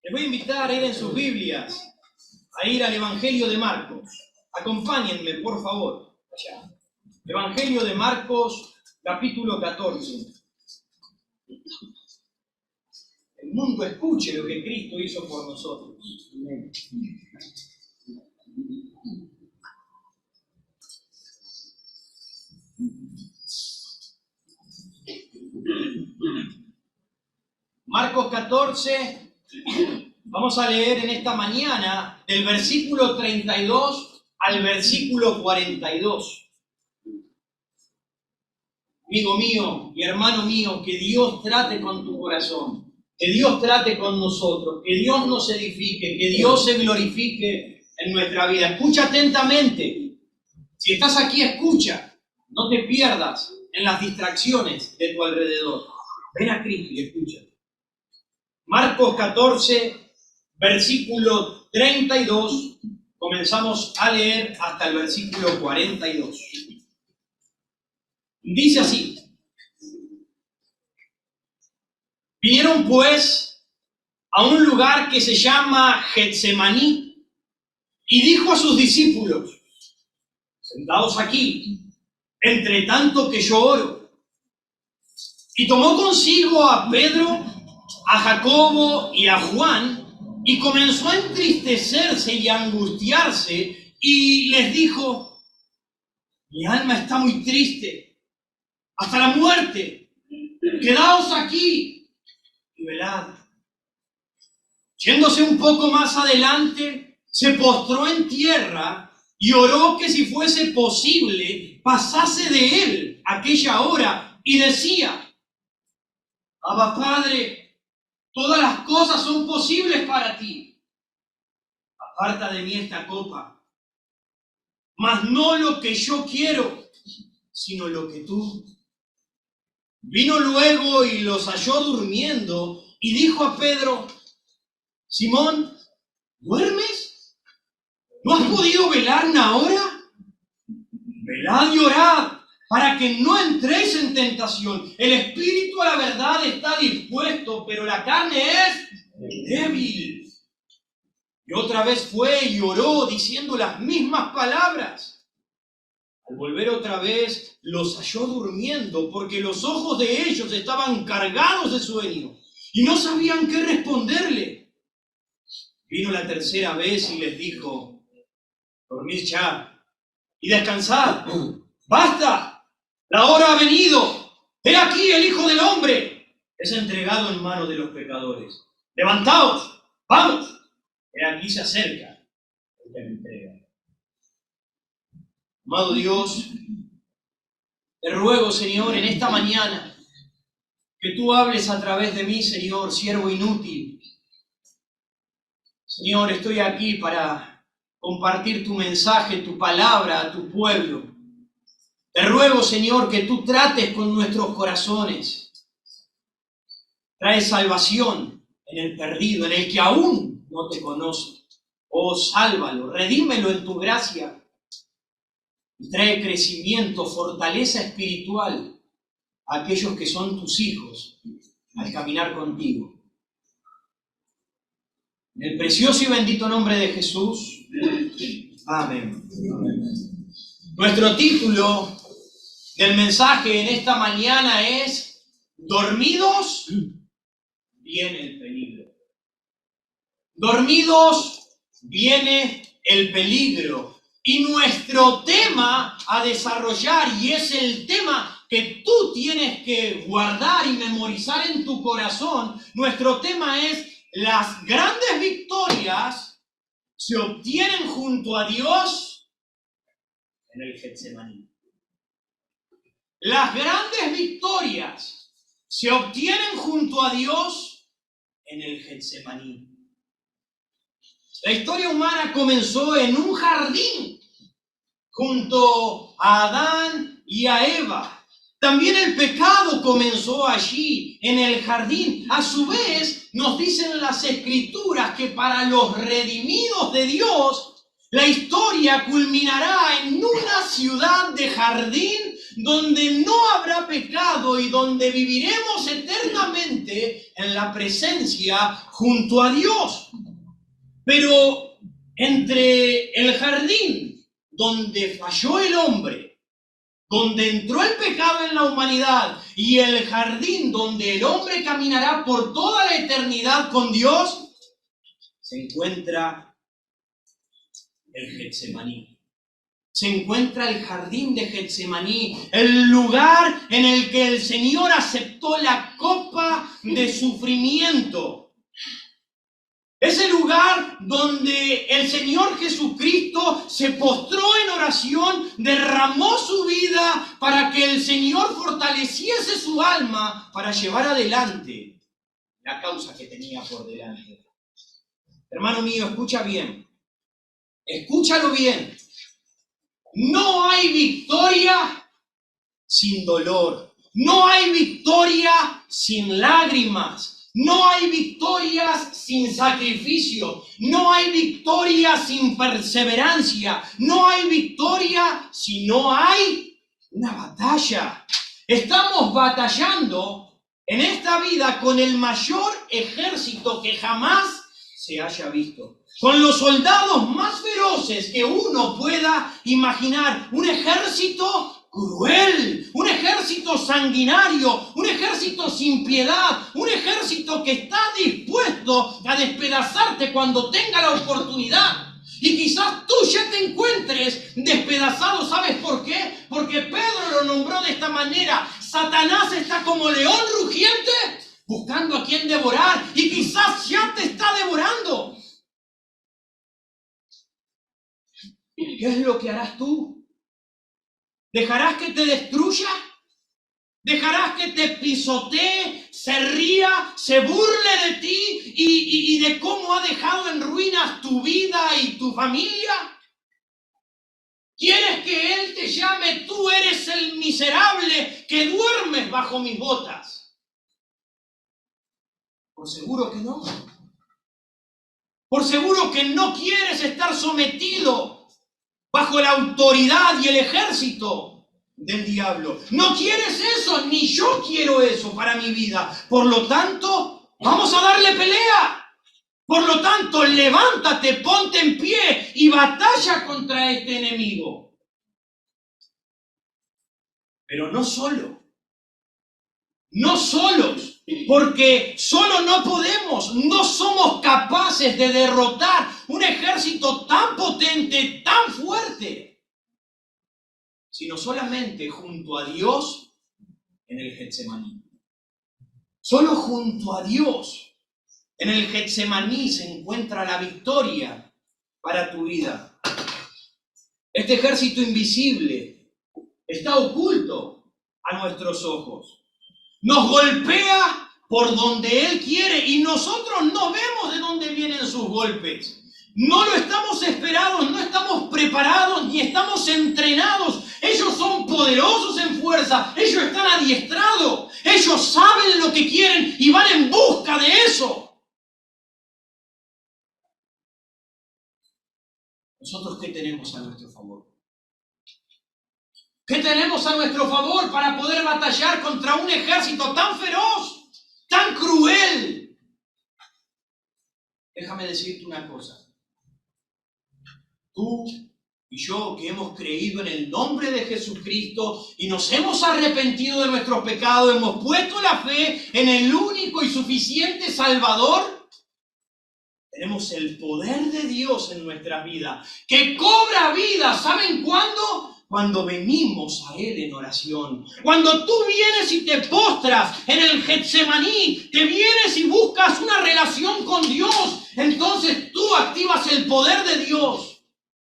Les voy a invitar a ir en sus Biblias, a ir al Evangelio de Marcos. Acompáñenme, por favor, allá. Evangelio de Marcos, capítulo 14. El mundo escuche lo que Cristo hizo por nosotros. Amén. Marcos 14, vamos a leer en esta mañana del versículo 32 al versículo 42. Amigo mío y hermano mío, que Dios trate con tu corazón, que Dios trate con nosotros, que Dios nos edifique, que Dios se glorifique en nuestra vida. Escucha atentamente. Si estás aquí, escucha. No te pierdas en las distracciones de tu alrededor. Ven a Cristo y escucha. Marcos 14, versículo 32, comenzamos a leer hasta el versículo 42. Dice así: vinieron pues a un lugar que se llama Getsemaní, y dijo a sus discípulos: sentaos aquí, entre tanto que yo oro. Y tomó consigo a Pedro, a Jacobo y a Juan, y comenzó a entristecerse y a angustiarse, y les dijo: mi alma está muy triste, hasta la muerte. Quedaos aquí y velad. Yéndose un poco más adelante, se postró en tierra y oró que si fuese posible, pasase de él aquella hora, y decía: Abba, Padre, todas las cosas son posibles para ti. Aparta de mí esta copa, mas no lo que yo quiero, sino lo que tú. Vino luego y los halló durmiendo, y dijo a Pedro: Simón, ¿duermes? ¿No has podido velar una hora? Velad y orad, para que no entréis en tentación. El espíritu a la verdad está dispuesto, pero la carne es débil. Y otra vez fue y oró, diciendo las mismas palabras. Al volver otra vez, los halló durmiendo, porque los ojos de ellos estaban cargados de sueño, y no sabían qué responderle. Vino la tercera vez y les dijo: dormid ya, y descansad. ¡Basta! La hora ha venido. He aquí el Hijo del Hombre es entregado en manos de los pecadores. Levantaos, vamos. He aquí se acerca el que me entrega. Amado Dios, te ruego, Señor, en esta mañana, que tú hables a través de mí, Señor, siervo inútil. Señor, estoy aquí para compartir tu mensaje, tu palabra a tu pueblo. Te ruego, Señor, que tú trates con nuestros corazones. Trae salvación en el perdido, en el que aún no te conoce. Oh, sálvalo, redímelo en tu gracia. Y trae crecimiento, fortaleza espiritual a aquellos que son tus hijos al caminar contigo. En el precioso y bendito nombre de Jesús. Amén. Amén. Nuestro título del mensaje en esta mañana es: dormidos viene el peligro. Dormidos viene el peligro. Y nuestro tema a desarrollar, y es el tema que tú tienes que guardar y memorizar en tu corazón, nuestro tema es: las grandes victorias se obtienen junto a Dios en el Getsemaní. Las grandes victorias se obtienen junto a Dios en el Getsemaní. La historia humana comenzó en un jardín junto a Adán y a Eva. También el pecado comenzó allí, en el jardín. A su vez, nos dicen las Escrituras que para los redimidos de Dios, la historia culminará en una ciudad de jardín donde no habrá pecado y donde viviremos eternamente en la presencia junto a Dios. Pero entre el jardín donde falló el hombre, donde entró el pecado en la humanidad, y el jardín donde el hombre caminará por toda la eternidad con Dios, se encuentra el Getsemaní. Se encuentra el jardín de Getsemaní, el lugar en el que el Señor aceptó la copa de sufrimiento. Ese lugar donde el Señor Jesucristo se postró en oración, derramó su vida para que el Señor fortaleciese su alma para llevar adelante la causa que tenía por delante. Hermano mío, escucha bien. Escúchalo bien. No hay victoria sin dolor. No hay victoria sin lágrimas. No hay victorias sin sacrificio. No hay victoria sin perseverancia. No hay victoria si no hay una batalla. Estamos batallando en esta vida con el mayor ejército que jamás se haya visto. Con los soldados más feroces que uno pueda imaginar. Un ejército cruel, un ejército sanguinario, un ejército sin piedad, un ejército que está dispuesto a despedazarte cuando tenga la oportunidad. Y quizás tú ya te encuentres despedazado. ¿Sabes por qué? Porque Pedro lo nombró de esta manera. Satanás está como león rugiente buscando a quien devorar, y quizás ya te está devorando. ¿Qué es lo que harás tú? ¿Dejarás que te destruya? ¿Dejarás que te pisotee, se ría, se burle de ti y de cómo ha dejado en ruinas tu vida y tu familia? ¿Quieres que él te llame, tú eres el miserable que duermes bajo mis botas? Por seguro que no. Por seguro que no quieres estar sometido bajo la autoridad y el ejército del diablo. No quieres eso, ni yo quiero eso para mi vida. Por lo tanto, vamos a darle pelea. Por lo tanto, levántate, ponte en pie y batalla contra este enemigo. Pero no solo. No solos, porque solo no podemos, no somos capaces de derrotar un ejército tan potente, tan fuerte, sino solamente junto a Dios en el Getsemaní. Solo junto a Dios en el Getsemaní se encuentra la victoria para tu vida. Este ejército invisible está oculto a nuestros ojos. Nos golpea por donde Él quiere y nosotros no vemos de dónde vienen sus golpes. No lo estamos esperados, no estamos preparados ni estamos entrenados. Ellos son poderosos en fuerza, ellos están adiestrados, ellos saben lo que quieren y van en busca de eso. ¿Nosotros qué tenemos a nuestro favor? ¿Qué tenemos a nuestro favor para poder batallar contra un ejército tan feroz, tan cruel? Déjame decirte una cosa. Tú y yo, que hemos creído en el nombre de Jesucristo y nos hemos arrepentido de nuestros pecados, hemos puesto la fe en el único y suficiente Salvador, tenemos el poder de Dios en nuestra vida, que cobra vida. ¿Saben cuándo? Cuando venimos a Él en oración. Cuando tú vienes y te postras en el Getsemaní, te vienes y buscas una relación con Dios, entonces tú activas el poder de Dios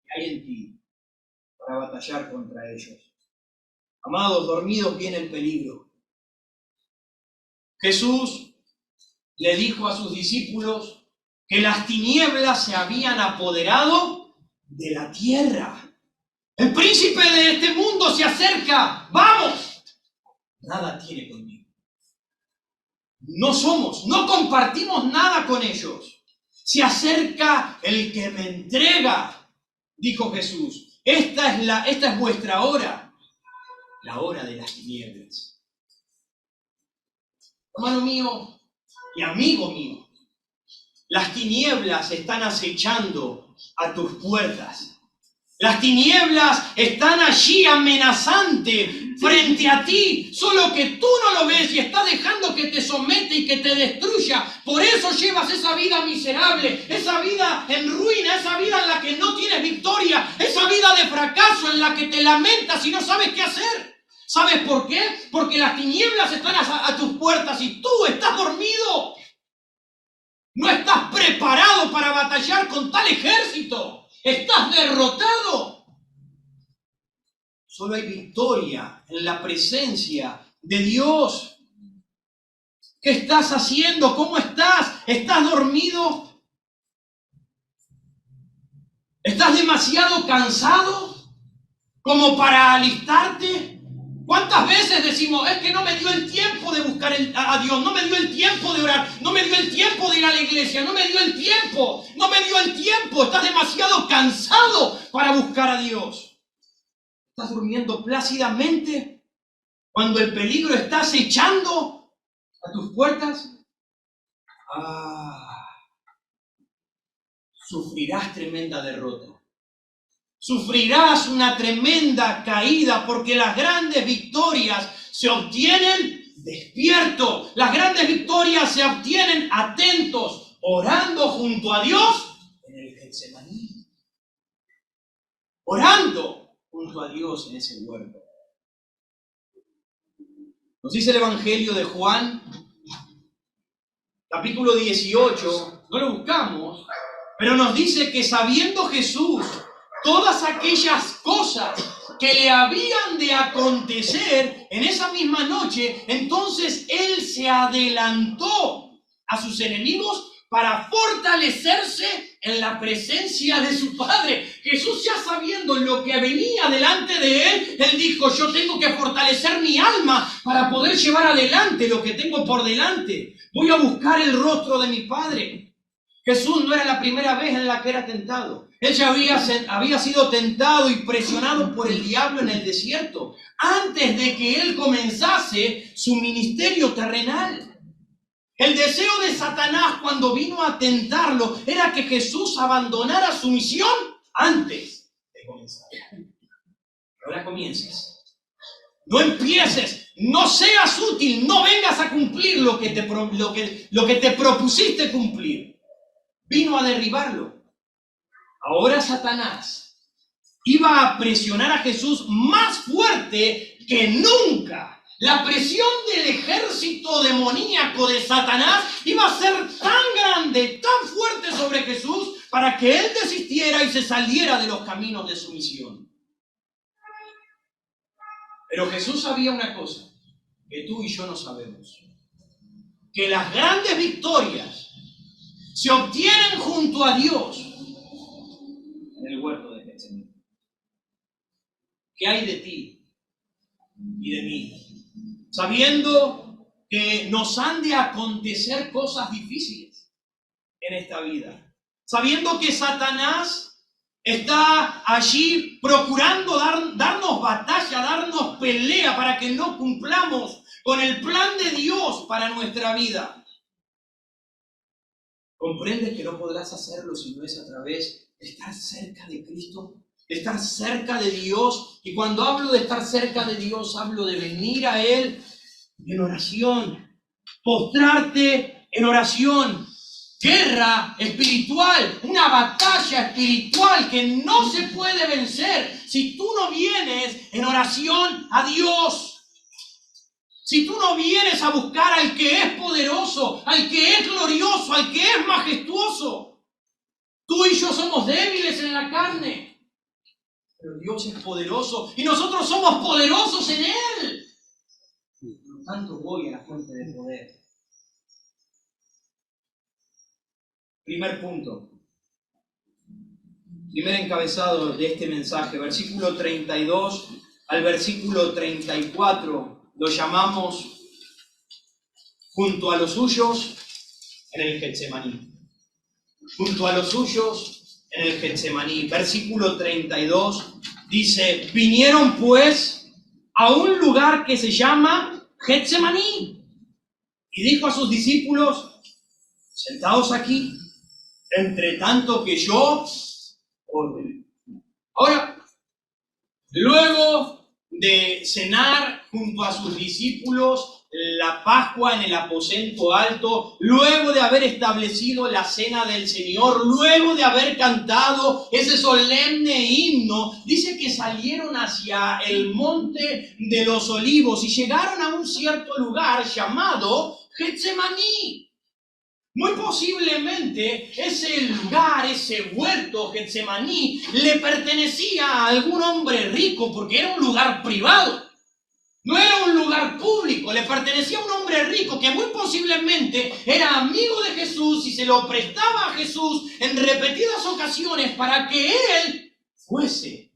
que hay en ti para batallar contra ellos. Amados, dormidos viene el peligro. Jesús le dijo a sus discípulos que las tinieblas se habían apoderado de la tierra. El príncipe de este mundo se acerca. ¡Vamos! Nada tiene conmigo. No compartimos nada con ellos. Se acerca el que me entrega, dijo Jesús. Esta es vuestra hora. la hora de las tinieblas. Hermano mío y amigo mío, las tinieblas están acechando a tus puertas. Las tinieblas están allí amenazante frente a ti, solo que tú no lo ves y estás dejando que te somete y que te destruya. Por eso llevas esa vida miserable, esa vida en ruina, esa vida en la que no tienes victoria, esa vida de fracaso en la que te lamentas y no sabes qué hacer. ¿Sabes por qué? Porque las tinieblas están a tus puertas y tú estás dormido. No estás preparado para batallar con tal ejército. Estás derrotado. Solo hay victoria en la presencia de Dios. ¿Qué estás haciendo? ¿Cómo estás? ¿Estás dormido? ¿Estás demasiado cansado como para alistarte? ¿Cuántas veces decimos, es que no me dio el tiempo de buscar a Dios, no me dio el tiempo de orar, no me dio el tiempo de ir a la iglesia, no me dio el tiempo, estás demasiado cansado para buscar a Dios? ¿Estás durmiendo plácidamente cuando el peligro está acechando a tus puertas? Sufrirás tremenda derrota. Sufrirás una tremenda caída porque las grandes victorias se obtienen despierto. Las grandes victorias se obtienen atentos, orando junto a Dios en el Getsemaní. Orando junto a Dios en ese huerto. Nos dice el Evangelio de Juan, capítulo 18, no lo buscamos, pero nos dice que sabiendo Jesús todas aquellas cosas que le habían de acontecer en esa misma noche, entonces Él se adelantó a sus enemigos para fortalecerse en la presencia de su Padre. Jesús, ya sabiendo lo que venía delante de Él dijo, yo tengo que fortalecer mi alma para poder llevar adelante lo que tengo por delante. Voy a buscar el rostro de mi Padre. Jesús no era la primera vez en la que era tentado. Él ya había sido tentado y presionado por el diablo en el desierto, antes de que Él comenzase su ministerio terrenal. El deseo de Satanás cuando vino a tentarlo era que Jesús abandonara su misión antes de comenzar. Ahora comiences. No empieces, no seas útil, no vengas a cumplir lo que te propusiste cumplir. Vino a derribarlo. Ahora Satanás iba a presionar a Jesús más fuerte que nunca. La presión del ejército demoníaco de Satanás iba a ser tan grande, tan fuerte sobre Jesús, para que él desistiera y se saliera de los caminos de su misión. Pero Jesús sabía una cosa que tú y yo no sabemos: que las grandes victorias se obtienen junto a Dios en el huerto de Getsemaní. ¿Qué hay de ti y de mí? Sabiendo que nos han de acontecer cosas difíciles en esta vida. Sabiendo que Satanás está allí procurando darnos batalla, darnos pelea para que no cumplamos con el plan de Dios para nuestra vida. ¿Comprendes que no podrás hacerlo si no es a través de estar cerca de Cristo? De estar cerca de Dios. Y cuando hablo de estar cerca de Dios, hablo de venir a Él en oración, postrarte en oración. Guerra espiritual, una batalla espiritual que no se puede vencer si tú no vienes en oración a Dios. Si tú no vienes a buscar al que es poderoso, al que es glorioso, al que es majestuoso. Tú y yo somos débiles en la carne, pero Dios es poderoso y nosotros somos poderosos en Él. Por lo tanto, voy a la fuente de poder. Primer punto, primer encabezado de este mensaje, versículo 32 al versículo 34, lo llamamos junto a los suyos en el Getsemaní. Junto a los suyos en el Getsemaní. Versículo 32 dice: vinieron pues a un lugar que se llama Getsemaní. Y dijo a sus discípulos, sentaos aquí, entre tanto que yo ore. Ahora, luego de cenar junto a sus discípulos la Pascua en el aposento alto, luego de haber establecido la cena del Señor, luego de haber cantado ese solemne himno, dice que salieron hacia el monte de los olivos y llegaron a un cierto lugar llamado Getsemaní. Muy posiblemente ese lugar, ese huerto Getsemaní, le pertenecía a algún hombre rico porque era un lugar privado. No era un lugar público, le pertenecía a un hombre rico que muy posiblemente era amigo de Jesús y se lo prestaba a Jesús en repetidas ocasiones para que él fuese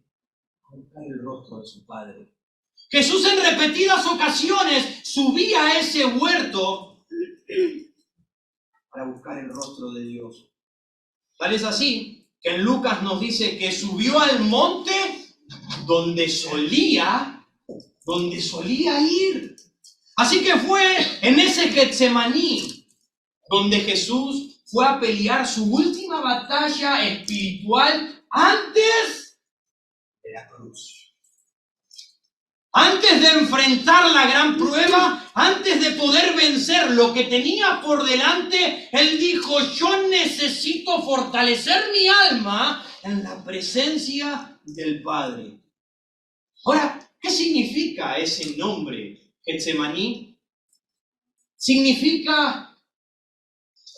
a buscar el rostro de su Padre. Jesús en repetidas ocasiones subía a ese huerto para buscar el rostro de Dios. Tal es así que en Lucas nos dice que subió al monte donde solía ir. Así que fue en ese Getsemaní donde Jesús fue a pelear su última batalla espiritual antes de la cruz. Antes de enfrentar la gran prueba, antes de poder vencer lo que tenía por delante, Él dijo, yo necesito fortalecer mi alma en la presencia del Padre. Ahora, ¿qué significa ese nombre, Getsemaní? Significa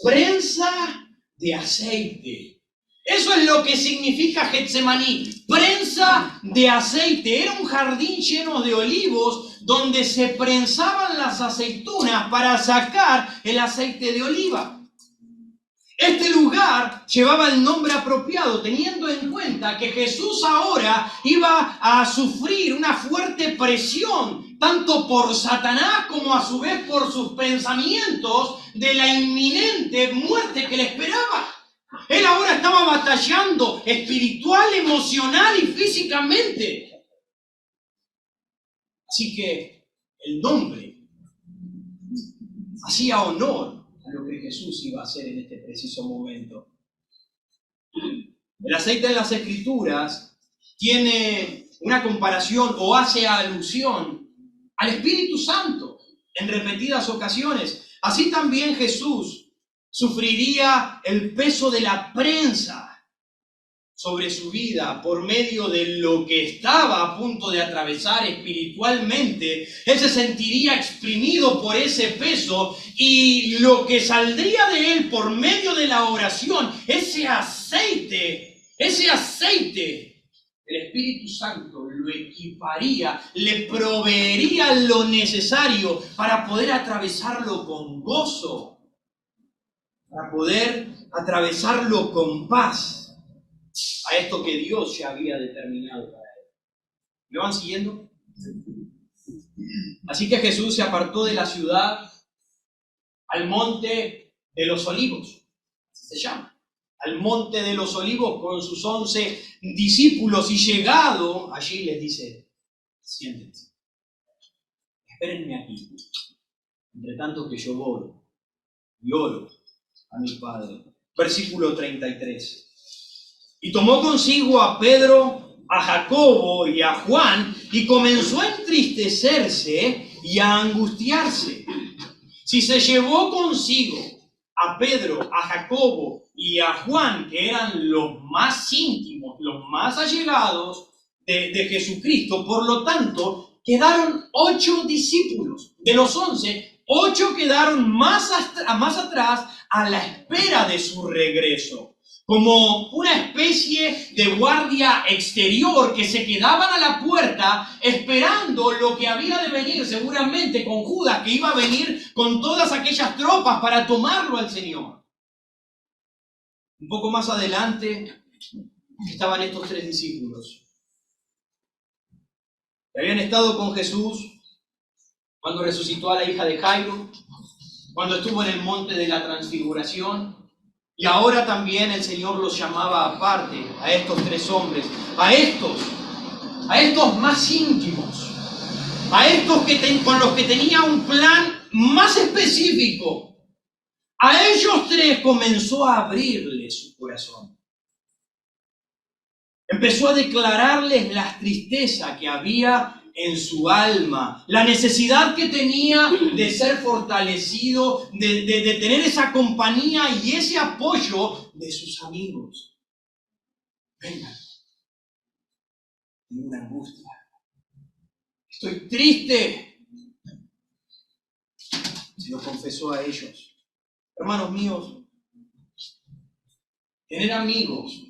prensa de aceite. Eso es lo que significa Getsemaní, prensa de aceite. Era un jardín lleno de olivos donde se prensaban las aceitunas para sacar el aceite de oliva. Este lugar llevaba el nombre apropiado, teniendo en cuenta que Jesús ahora iba a sufrir una fuerte presión, tanto por Satanás como a su vez por sus pensamientos de la inminente muerte que le esperaba. Él ahora estaba batallando espiritual, emocional y físicamente. Así que el nombre hacía honor a lo que Jesús iba a hacer en este preciso momento. El aceite de las Escrituras tiene una comparación o hace alusión al Espíritu Santo en repetidas ocasiones. Así también Jesús sufriría el peso de la prensa sobre su vida por medio de lo que estaba a punto de atravesar espiritualmente. Él se sentiría exprimido por ese peso y lo que saldría de él por medio de la oración, ese aceite, el Espíritu Santo lo equiparía, le proveería lo necesario para poder atravesarlo con gozo, para poder atravesarlo con paz, a esto que Dios ya había determinado para él. ¿Me van siguiendo? Así que Jesús se apartó de la ciudad al monte de los olivos, así se llama, al monte de los olivos con sus 11 discípulos, y llegado allí les dice, siéntense, espérenme aquí, entre tanto que yo voy y oro a mi Padre. Versículo 33. Y tomó consigo a Pedro, a Jacobo y a Juan, y comenzó a entristecerse y a angustiarse. Si se llevó consigo a Pedro, a Jacobo y a Juan, que eran los más íntimos, los más allegados de Jesucristo, por lo tanto, quedaron 8 discípulos. De los 11, 8 quedaron más atrás a la espera de su regreso, como una especie de guardia exterior que se quedaban a la puerta esperando lo que había de venir, seguramente con Judas, que iba a venir con todas aquellas tropas para tomarlo al Señor. Un poco más adelante estaban estos 3 discípulos que habían estado con Jesús cuando resucitó a la hija de Jairo, cuando estuvo en el monte de la transfiguración. Y ahora también el Señor los llamaba aparte, a estos 3 hombres, a estos más íntimos. a estos con los que tenía un plan más específico, a ellos tres comenzó a abrirle su corazón. Empezó a declararles la tristeza que había en su alma, la necesidad que tenía de ser fortalecido, de tener esa compañía y ese apoyo de sus amigos. Vengan, tengo una angustia, estoy triste. Se lo confesó a ellos. Hermanos míos, tener amigos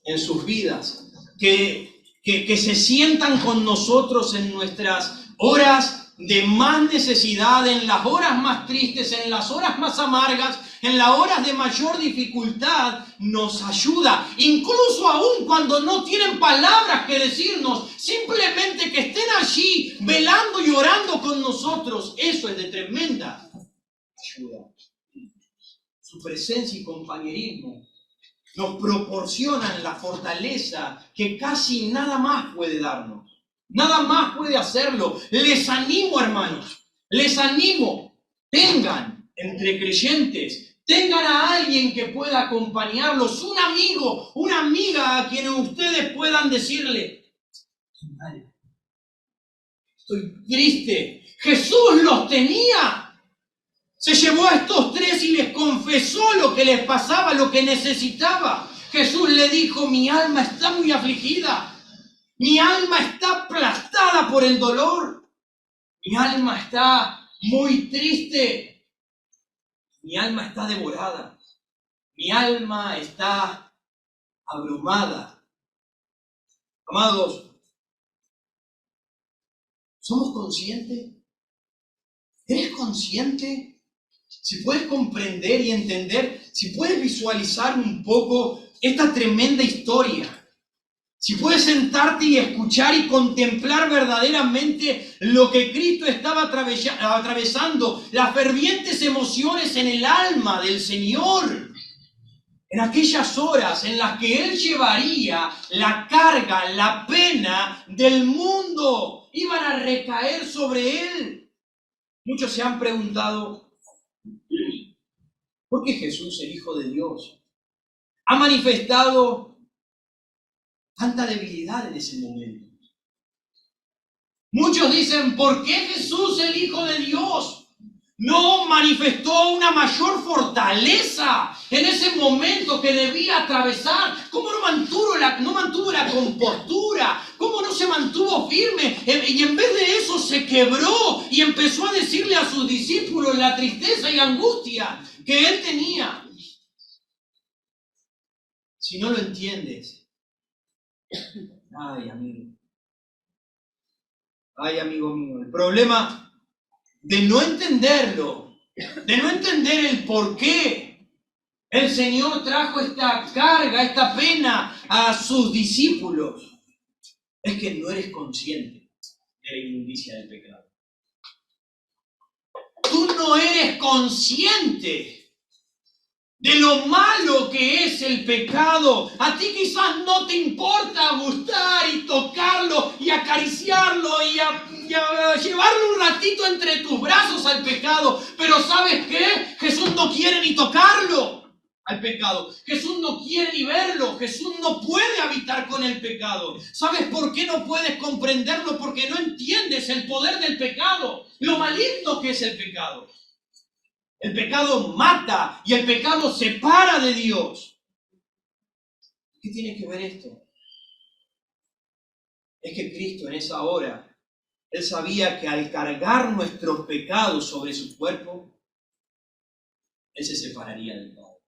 en sus vidas, que se sientan con nosotros en nuestras horas de más necesidad, en las horas más tristes, en las horas más amargas, en las horas de mayor dificultad, nos ayuda. Incluso aún cuando no tienen palabras que decirnos, simplemente que estén allí velando y orando con nosotros, eso es de tremenda ayuda. Su presencia y compañerismo nos proporcionan la fortaleza que casi nada más puede darnos. Nada más puede hacerlo. Les animo, hermanos, les animo. Tengan entre creyentes, tengan a alguien que pueda acompañarlos, un amigo, una amiga a quien ustedes puedan decirle: estoy triste. Jesús los tenía. Se llevó a estos tres y les confesó lo que les pasaba, lo que necesitaba. Jesús le dijo: mi alma está muy afligida, mi alma está aplastada por el dolor, mi alma está muy triste, mi alma está devorada, mi alma está abrumada. Amados, ¿somos conscientes? ¿Eres consciente? Si puedes comprender y entender, si puedes visualizar un poco esta tremenda historia, si puedes sentarte y escuchar y contemplar verdaderamente lo que Cristo estaba atravesando, las fervientes emociones en el alma del Señor, en aquellas horas en las que Él llevaría la carga, la pena del mundo, iban a recaer sobre Él. Muchos se han preguntado: ¿por qué Jesús, el Hijo de Dios, ha manifestado tanta debilidad en ese momento? Muchos dicen: ¿por qué Jesús, el Hijo de Dios, no manifestó una mayor fortaleza en ese momento que debía atravesar? ¿Cómo no mantuvo la compostura? ¿Cómo no se mantuvo firme? Y en vez de eso se quebró y empezó a decirle a sus discípulos la tristeza y angustia que él tenía. Si no lo entiendes, ay amigo mío, el problema de no entenderlo, de no entender el por qué el Señor trajo esta carga, esta pena a sus discípulos, es que no eres consciente de la inmundicia del pecado. Tú no eres consciente de lo malo que es el pecado. A ti quizás no te importa gustar y tocarlo y acariciarlo y a llevarlo un ratito entre tus brazos al pecado. Pero ¿sabes qué? Jesús no quiere ni tocarlo al pecado. Jesús no quiere ni verlo. Jesús no puede habitar con el pecado. ¿Sabes por qué no puedes comprenderlo? Porque no entiendes el poder del pecado, lo maligno que es el pecado. El pecado mata y el pecado separa de Dios. ¿Qué tiene que ver esto? Es que Cristo en esa hora, Él sabía que al cargar nuestros pecados sobre su cuerpo, Él se separaría del Padre.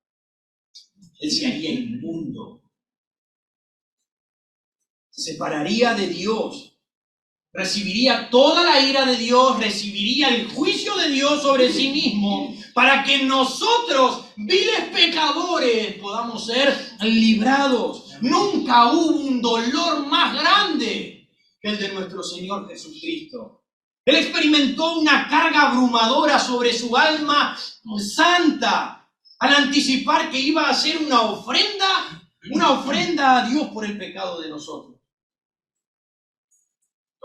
Él se haría inmundo. Se separaría de Dios. Recibiría toda la ira de Dios, recibiría el juicio de Dios sobre sí mismo, para que nosotros, viles pecadores, podamos ser librados. Nunca hubo un dolor más grande que el de nuestro Señor Jesucristo. Él experimentó una carga abrumadora sobre su alma santa, al anticipar que iba a hacer una ofrenda a Dios por el pecado de nosotros.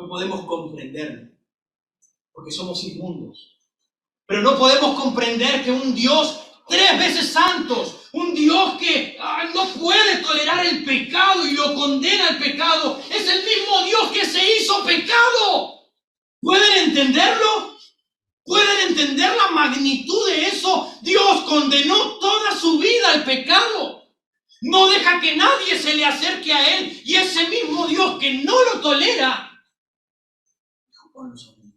No podemos comprenderlo, porque somos inmundos. Pero no podemos comprender que un Dios 3 veces santo, un Dios que no puede tolerar el pecado y lo condena al pecado, es el mismo Dios que se hizo pecado. ¿Pueden entenderlo? ¿Pueden entender la magnitud de eso? Dios condenó toda su vida al pecado. No deja que nadie se le acerque a Él. Y ese mismo Dios que no lo tolera, dijo: ponlo sobre mí.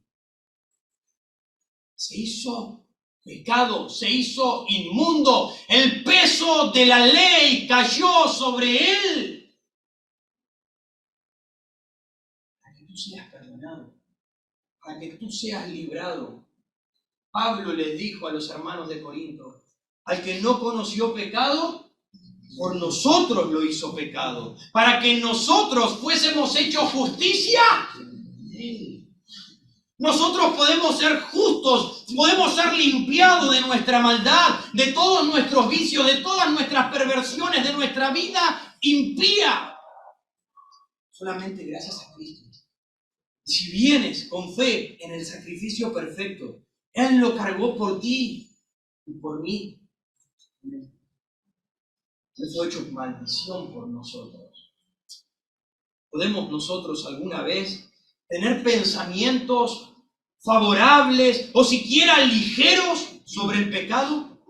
Se hizo pecado, se hizo inmundo. El peso de la ley cayó sobre Él. Para que tú seas perdonado, para que tú seas librado. Pablo les dijo a los hermanos de Corinto: al que no conoció pecado, por nosotros lo hizo pecado, para que nosotros fuésemos hechos justicia. Nosotros podemos ser justos, podemos ser limpiados de nuestra maldad, de todos nuestros vicios, de todas nuestras perversiones, de nuestra vida impía, solamente gracias a Cristo. Si vienes con fe en el sacrificio perfecto, Él lo cargó por ti y por mí. Él fue hecho maldición por nosotros. ¿Podemos nosotros alguna vez tener pensamientos favorables o siquiera ligeros sobre el pecado?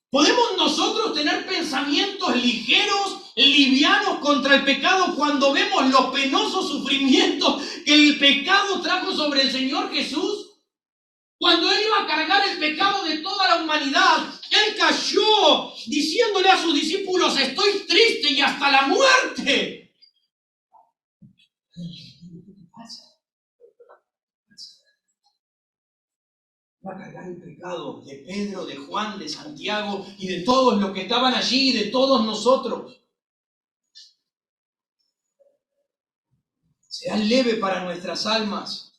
¿Podemos nosotros tener pensamientos ligeros, livianos contra el pecado cuando vemos los penosos sufrimientos que el pecado trajo sobre el Señor Jesús? Cuando Él iba a cargar el pecado de toda la humanidad, Él cayó diciéndole a sus discípulos: estoy triste y hasta la muerte. ¿Qué pasa? Va a cargar el pecado de Pedro, de Juan, de Santiago y de todos los que estaban allí, de todos nosotros. ¿Será leve para nuestras almas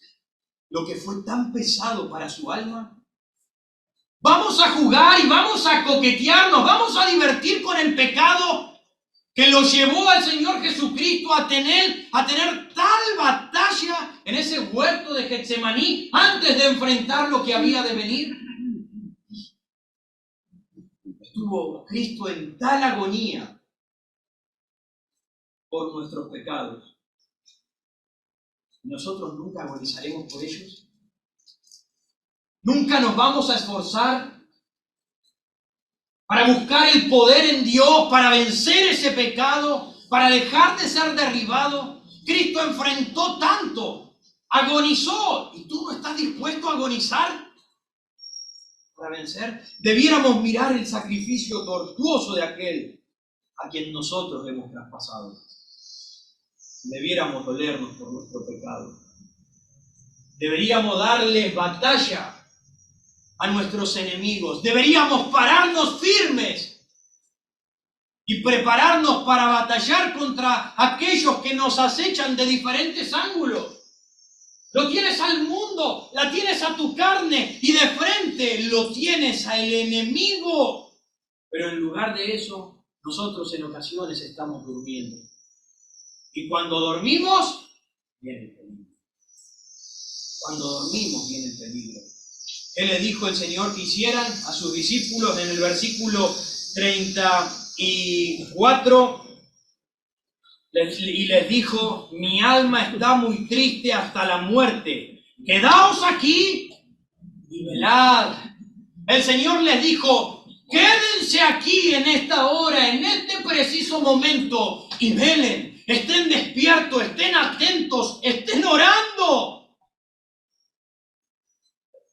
lo que fue tan pesado para su alma? Vamos a jugar y vamos a coquetearnos, vamos a divertir con el pecado que lo llevó al Señor Jesucristo a tener tal batalla en ese huerto de Getsemaní antes de enfrentar lo que había de venir. Estuvo Cristo en tal agonía por nuestros pecados. ¿Nosotros nunca agonizaremos por ellos? ¿Nunca nos vamos a esforzar para buscar el poder en Dios, para vencer ese pecado, para dejar de ser derribado? Cristo enfrentó tanto, agonizó, y tú no estás dispuesto a agonizar para vencer. Debiéramos mirar el sacrificio tortuoso de aquel a quien nosotros hemos traspasado. Debiéramos dolernos por nuestro pecado. Deberíamos darles batalla a nuestros enemigos. Deberíamos pararnos firmes y prepararnos para batallar contra aquellos que nos acechan de diferentes ángulos. Lo tienes al mundo, la tienes a tu carne y de frente lo tienes al enemigo. Pero en lugar de eso, nosotros en ocasiones estamos durmiendo. Y cuando dormimos, viene el peligro. Cuando dormimos, viene el peligro. ¿Qué le dijo el Señor que hicieran a sus discípulos en el versículo 34? Y les dijo: mi alma está muy triste hasta la muerte. Quedaos aquí y velad. El Señor les dijo: quédense aquí en esta hora, en este preciso momento, y velen. Estén despiertos, estén atentos, estén orando.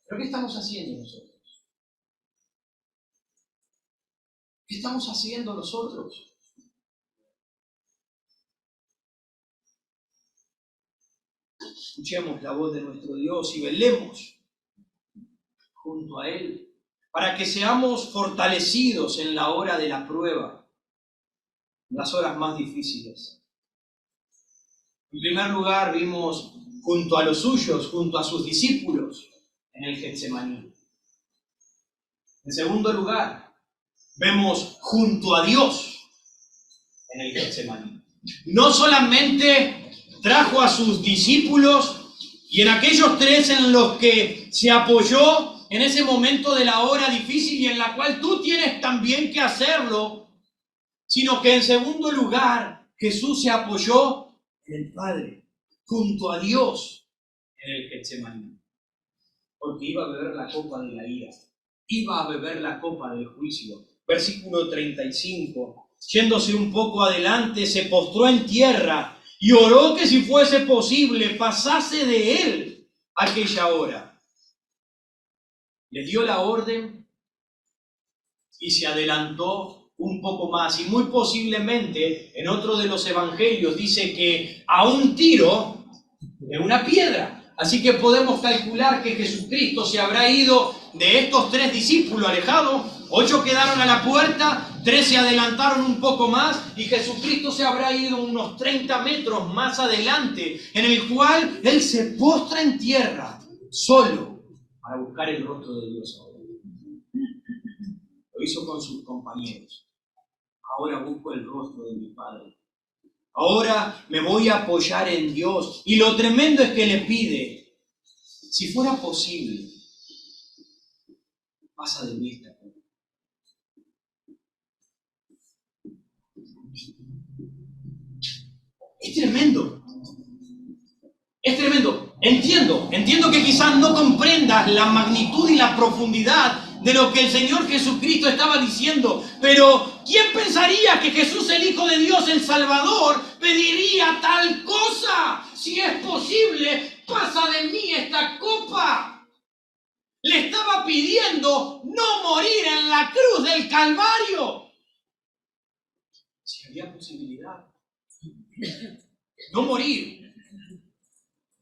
¿Pero qué estamos haciendo nosotros? ¿Qué estamos haciendo nosotros? Escuchemos la voz de nuestro Dios y velemos junto a Él para que seamos fortalecidos en la hora de la prueba, en las horas más difíciles. En primer lugar, vimos junto a los suyos, junto a sus discípulos, en el Getsemaní. En segundo lugar, vemos junto a Dios en el Getsemaní. No solamente trajo a sus discípulos y en aquellos 3 en los que se apoyó en ese momento de la hora difícil y en la cual tú tienes también que hacerlo, sino que en segundo lugar Jesús se apoyó en el Padre, junto a Dios en el Getsemaní, porque iba a beber la copa de la ira, iba a beber la copa del juicio. Versículo 35, yéndose un poco adelante, se postró en tierra y oró que si fuese posible pasase de él aquella hora. Le dio la orden y se adelantó un poco más. Y muy posiblemente en otro de los evangelios dice que a un tiro de una piedra. Así que podemos calcular que Jesucristo se habrá ido de estos 3 discípulos alejados. 8 quedaron a la puerta, 3 se adelantaron un poco más y Jesucristo se habrá ido unos 30 metros más adelante, en el cual Él se postra en tierra, solo, para buscar el rostro de Dios ahora. Lo hizo con sus compañeros. Ahora busco el rostro de mi Padre. Ahora me voy a apoyar en Dios. Y lo tremendo es que le pide, si fuera posible, pasa de mí esta copa. Es tremendo. Es tremendo. Entiendo que quizás no comprendas la magnitud y la profundidad de lo que el Señor Jesucristo estaba diciendo, pero ¿quién pensaría que Jesús, el Hijo de Dios, el Salvador, pediría tal cosa? Si es posible, pasa de mí esta copa. Le estaba pidiendo no morir en la cruz del Calvario. Si había posibilidad. No morir.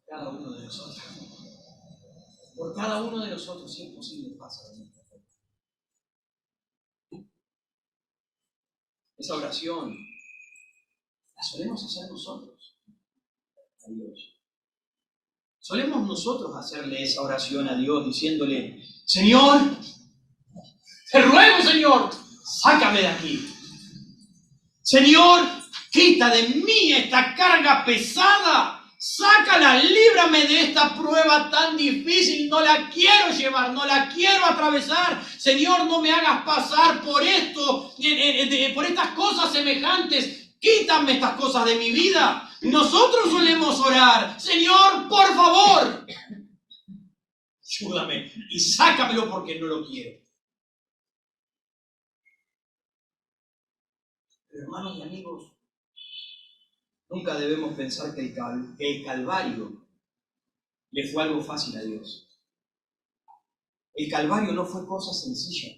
Cada uno de nosotros. Por cada uno de nosotros, si es posible, pasa de nuestra fe. Esa oración la solemos hacer nosotros a Dios. Solemos nosotros hacerle esa oración a Dios diciéndole, Señor, te ruego, Señor, sácame de aquí. Señor, quita de mí esta carga pesada. Sácala, líbrame de esta prueba tan difícil. No la quiero llevar, no la quiero atravesar. Señor, no me hagas pasar por esto, por estas cosas semejantes. Quítame estas cosas de mi vida. Nosotros solemos orar, Señor, por favor, ayúdame y sácamelo porque no lo quiero. Pero hermanos y amigos, nunca debemos pensar que el Calvario le fue algo fácil a Dios. El Calvario no fue cosa sencilla.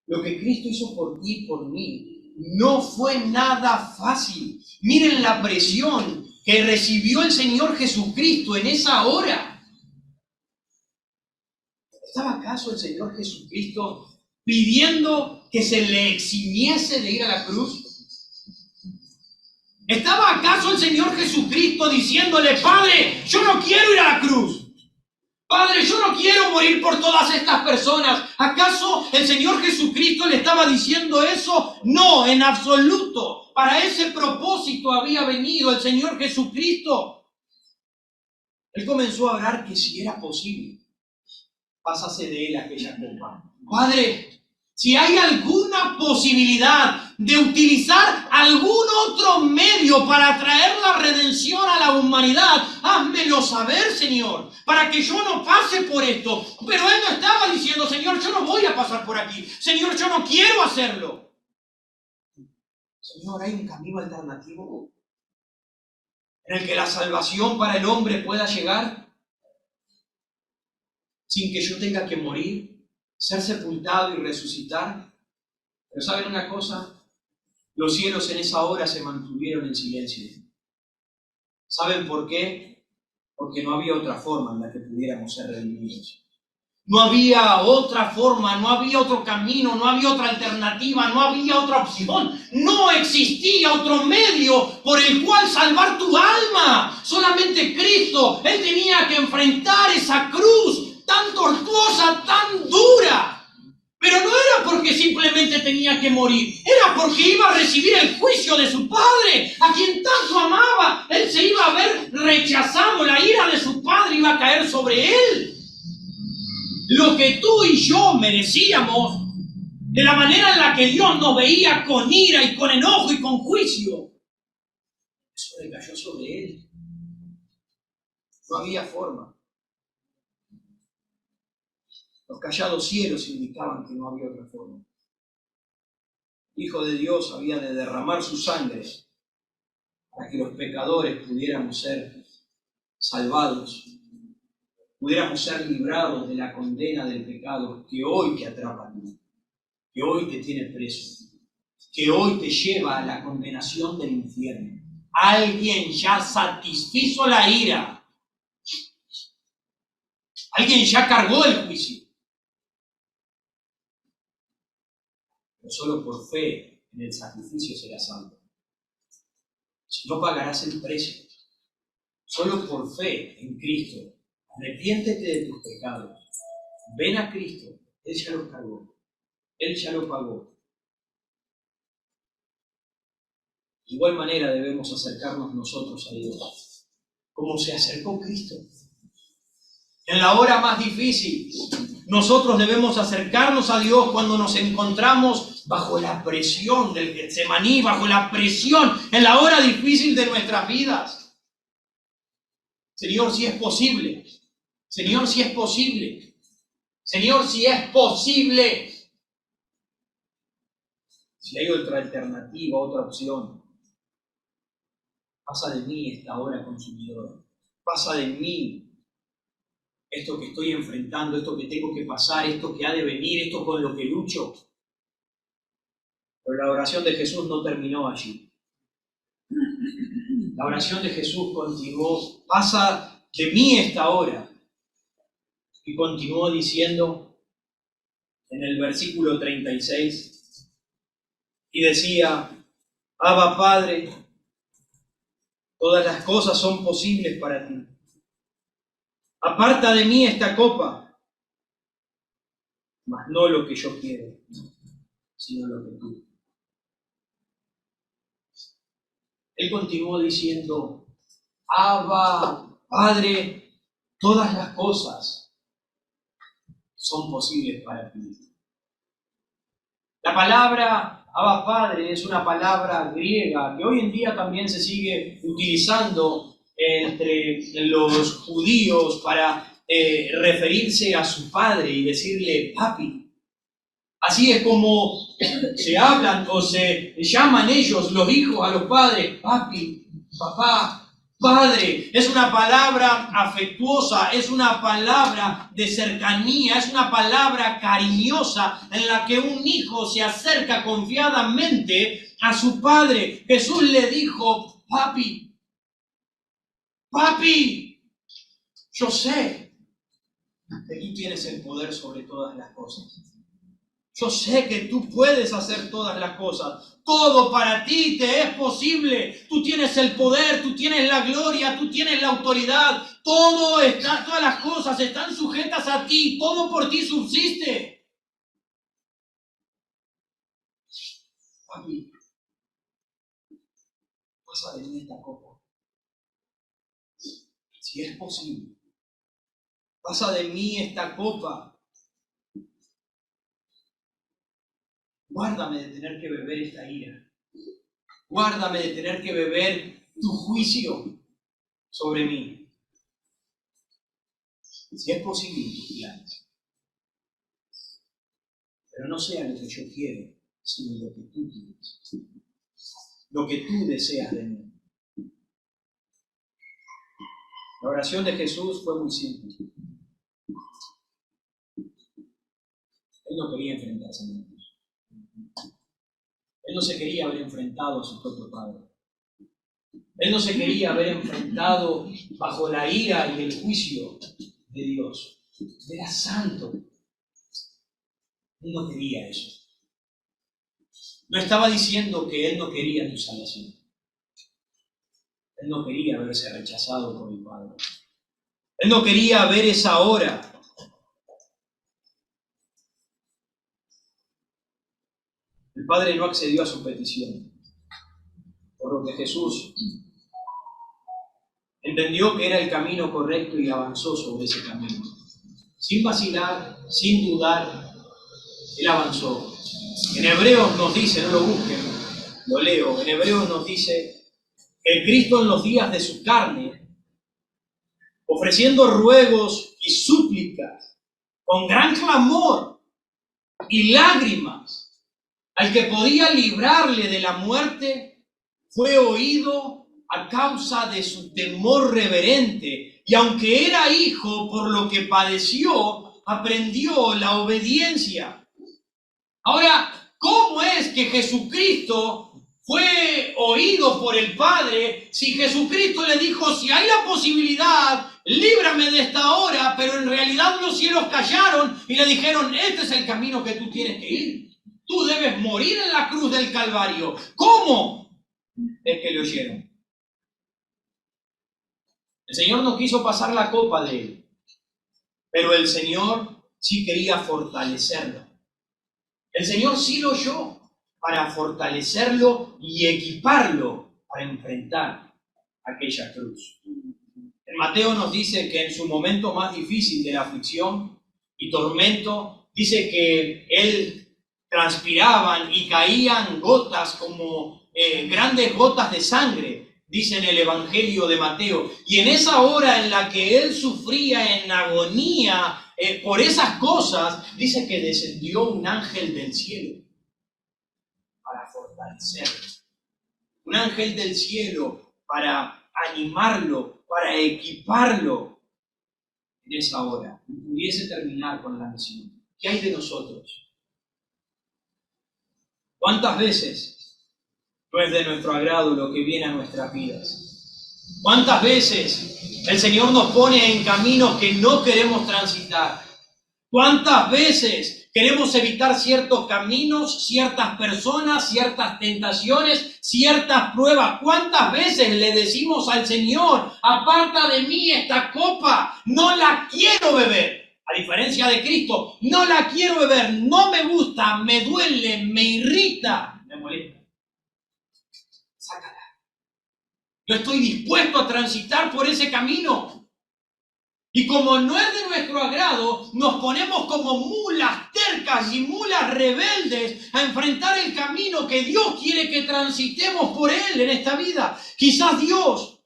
Lo que Cristo hizo por ti y por mí no fue nada fácil. Miren la presión que recibió el Señor Jesucristo en esa hora. ¿Estaba acaso el Señor Jesucristo pidiendo que se le eximiese de ir a la cruz? ¿Estaba acaso el Señor Jesucristo diciéndole, Padre, yo no quiero ir a la cruz? Padre, yo no quiero morir por todas estas personas. ¿Acaso el Señor Jesucristo le estaba diciendo eso? No, en absoluto. Para ese propósito había venido el Señor Jesucristo. Él comenzó a orar que si era posible, pasase de él aquella copa. Padre, si hay alguna posibilidad de utilizar algún otro medio para traer la redención a la humanidad, házmelo saber, Señor, para que yo no pase por esto. Pero él no estaba diciendo, Señor, yo no voy a pasar por aquí. Señor, yo no quiero hacerlo. Señor, ¿hay un camino alternativo en el que la salvación para el hombre pueda llegar sin que yo tenga que morir, ser sepultado y resucitar? Pero ¿saben una cosa? Los cielos en esa hora se mantuvieron en silencio. ¿Saben por qué? Porque no había otra forma en la que pudiéramos ser redimidos. No había otra forma, no había otro camino, no había otra alternativa, no había otra opción. No existía otro medio por el cual salvar tu alma. Solamente Cristo. Él tenía que enfrentar esa cruz tan tortuosa, tan dura. Pero no era porque simplemente tenía que morir, era porque iba a recibir el juicio de su padre, a quien tanto amaba. Él se iba a ver rechazado, la ira de su padre iba a caer sobre él. Lo que tú y yo merecíamos, de la manera en la que Dios nos veía con ira y con enojo y con juicio, eso le cayó sobre él. No había forma. Los callados cielos indicaban que no había otra forma. El Hijo de Dios había de derramar su sangre para que los pecadores pudiéramos ser salvados, pudiéramos ser librados de la condena del pecado que hoy te atrapa a ti, que hoy te tiene preso, que hoy te lleva a la condenación del infierno. Alguien ya satisfizo la ira. Alguien ya cargó el juicio. Pero solo por fe en el sacrificio serás salvo. Si no, pagarás el precio. Solo por fe en Cristo. Arrepiéntete de tus pecados. Ven a Cristo. Él ya los cargó. Él ya lo pagó. De igual manera debemos acercarnos nosotros a Dios, como se acercó Cristo. En la hora más difícil, nosotros debemos acercarnos a Dios cuando nos encontramos bajo la presión del Getsemaní, bajo la presión en la hora difícil de nuestras vidas. Señor, si es posible. Señor, si es posible. Señor, si es posible. Si hay otra alternativa, otra opción, pasa de mí esta hora consumidora. Pasa de mí esto que estoy enfrentando, esto que tengo que pasar, esto que ha de venir, esto con lo que lucho. Pero la oración de Jesús no terminó allí. La oración de Jesús continuó. Pasa de mí esta hora. Y continuó diciendo en el versículo 36, y decía: Abba, Padre, todas las cosas son posibles para ti. Aparta de mí esta copa, mas no lo que yo quiero, sino lo que tú. Él continuó diciendo: Abba, Padre, todas las cosas son posibles para ti. La palabra Abba, Padre es una palabra griega que hoy en día también se sigue utilizando entre los judíos para referirse a su padre y decirle papi. Así es como se hablan o se llaman ellos, los hijos, a los padres: papi, papá, padre. Es una palabra afectuosa, es una palabra de cercanía, es una palabra cariñosa en la que un hijo se acerca confiadamente a su padre. Jesús le dijo: papi, papi, yo sé que tú tienes el poder sobre todas las cosas. Yo sé que tú puedes hacer todas las cosas. Todo para ti te es posible. Tú tienes el poder, tú tienes la gloria, tú tienes la autoridad. Todas las cosas están sujetas a ti. Todo por ti subsiste. Papi, pasa de mí esta copa. Si es posible, pasa de mí esta copa. Guárdame de tener que beber esta ira. Guárdame de tener que beber tu juicio sobre mí. Si es posible, tus planes. Pero no sea lo que yo quiero, sino lo que tú quieres. Lo que tú deseas de mí. La oración de Jesús fue muy simple. Él no quería enfrentarse a Dios. Él no se quería haber enfrentado a su propio padre. Él no se quería haber enfrentado bajo la ira y el juicio de Dios. Era santo. Él no quería eso. No estaba diciendo que él no quería tu salvación. Él no quería verse rechazado por el Padre. Él no quería ver esa hora Padre no accedió a su petición, por lo que Jesús entendió que era el camino correcto y avanzó sobre ese camino. Sin vacilar, sin dudar, Él avanzó. En Hebreos nos dice, no lo busquen, lo leo, en Hebreos nos dice que Cristo en los días de su carne, ofreciendo ruegos y súplicas, con gran clamor y lágrimas, al que podía librarle de la muerte, fue oído a causa de su temor reverente, y aunque era hijo, por lo que padeció, aprendió la obediencia. Ahora, ¿cómo es que Jesucristo fue oído por el Padre si Jesucristo le dijo, si hay la posibilidad, líbrame de esta hora, pero en realidad los cielos callaron y le dijeron, este es el camino que tú tienes que ir. Tú debes morir en la cruz del Calvario. ¿Cómo? Es que le oyeron. El Señor no quiso pasar la copa de él, pero el Señor sí quería fortalecerlo. El Señor sí lo oyó para fortalecerlo y equiparlo para enfrentar aquella cruz. En Mateo nos dice que en su momento más difícil de la aflicción y tormento, dice que él transpiraban y caían gotas como grandes gotas de sangre, dice en el Evangelio de Mateo. Y en esa hora en la que él sufría en agonía por esas cosas, dice que descendió un ángel del cielo para fortalecerlo. Un ángel del cielo para animarlo, para equiparlo en esa hora. Y pudiese terminar con la misión. ¿Qué hay de nosotros? ¿Cuántas veces no es de nuestro agrado lo que viene a nuestras vidas? ¿Cuántas veces el Señor nos pone en caminos que no queremos transitar? ¿Cuántas veces queremos evitar ciertos caminos, ciertas personas, ciertas tentaciones, ciertas pruebas? ¿Cuántas veces le decimos al Señor, aparta de mí esta copa, no la quiero beber? A diferencia de Cristo, no la quiero beber, no me gusta, me duele, me irrita, me molesta. Sácala. Yo estoy dispuesto a transitar por ese camino. Y como no es de nuestro agrado, nos ponemos como mulas tercas y mulas rebeldes a enfrentar el camino que Dios quiere que transitemos por Él en esta vida. Quizás Dios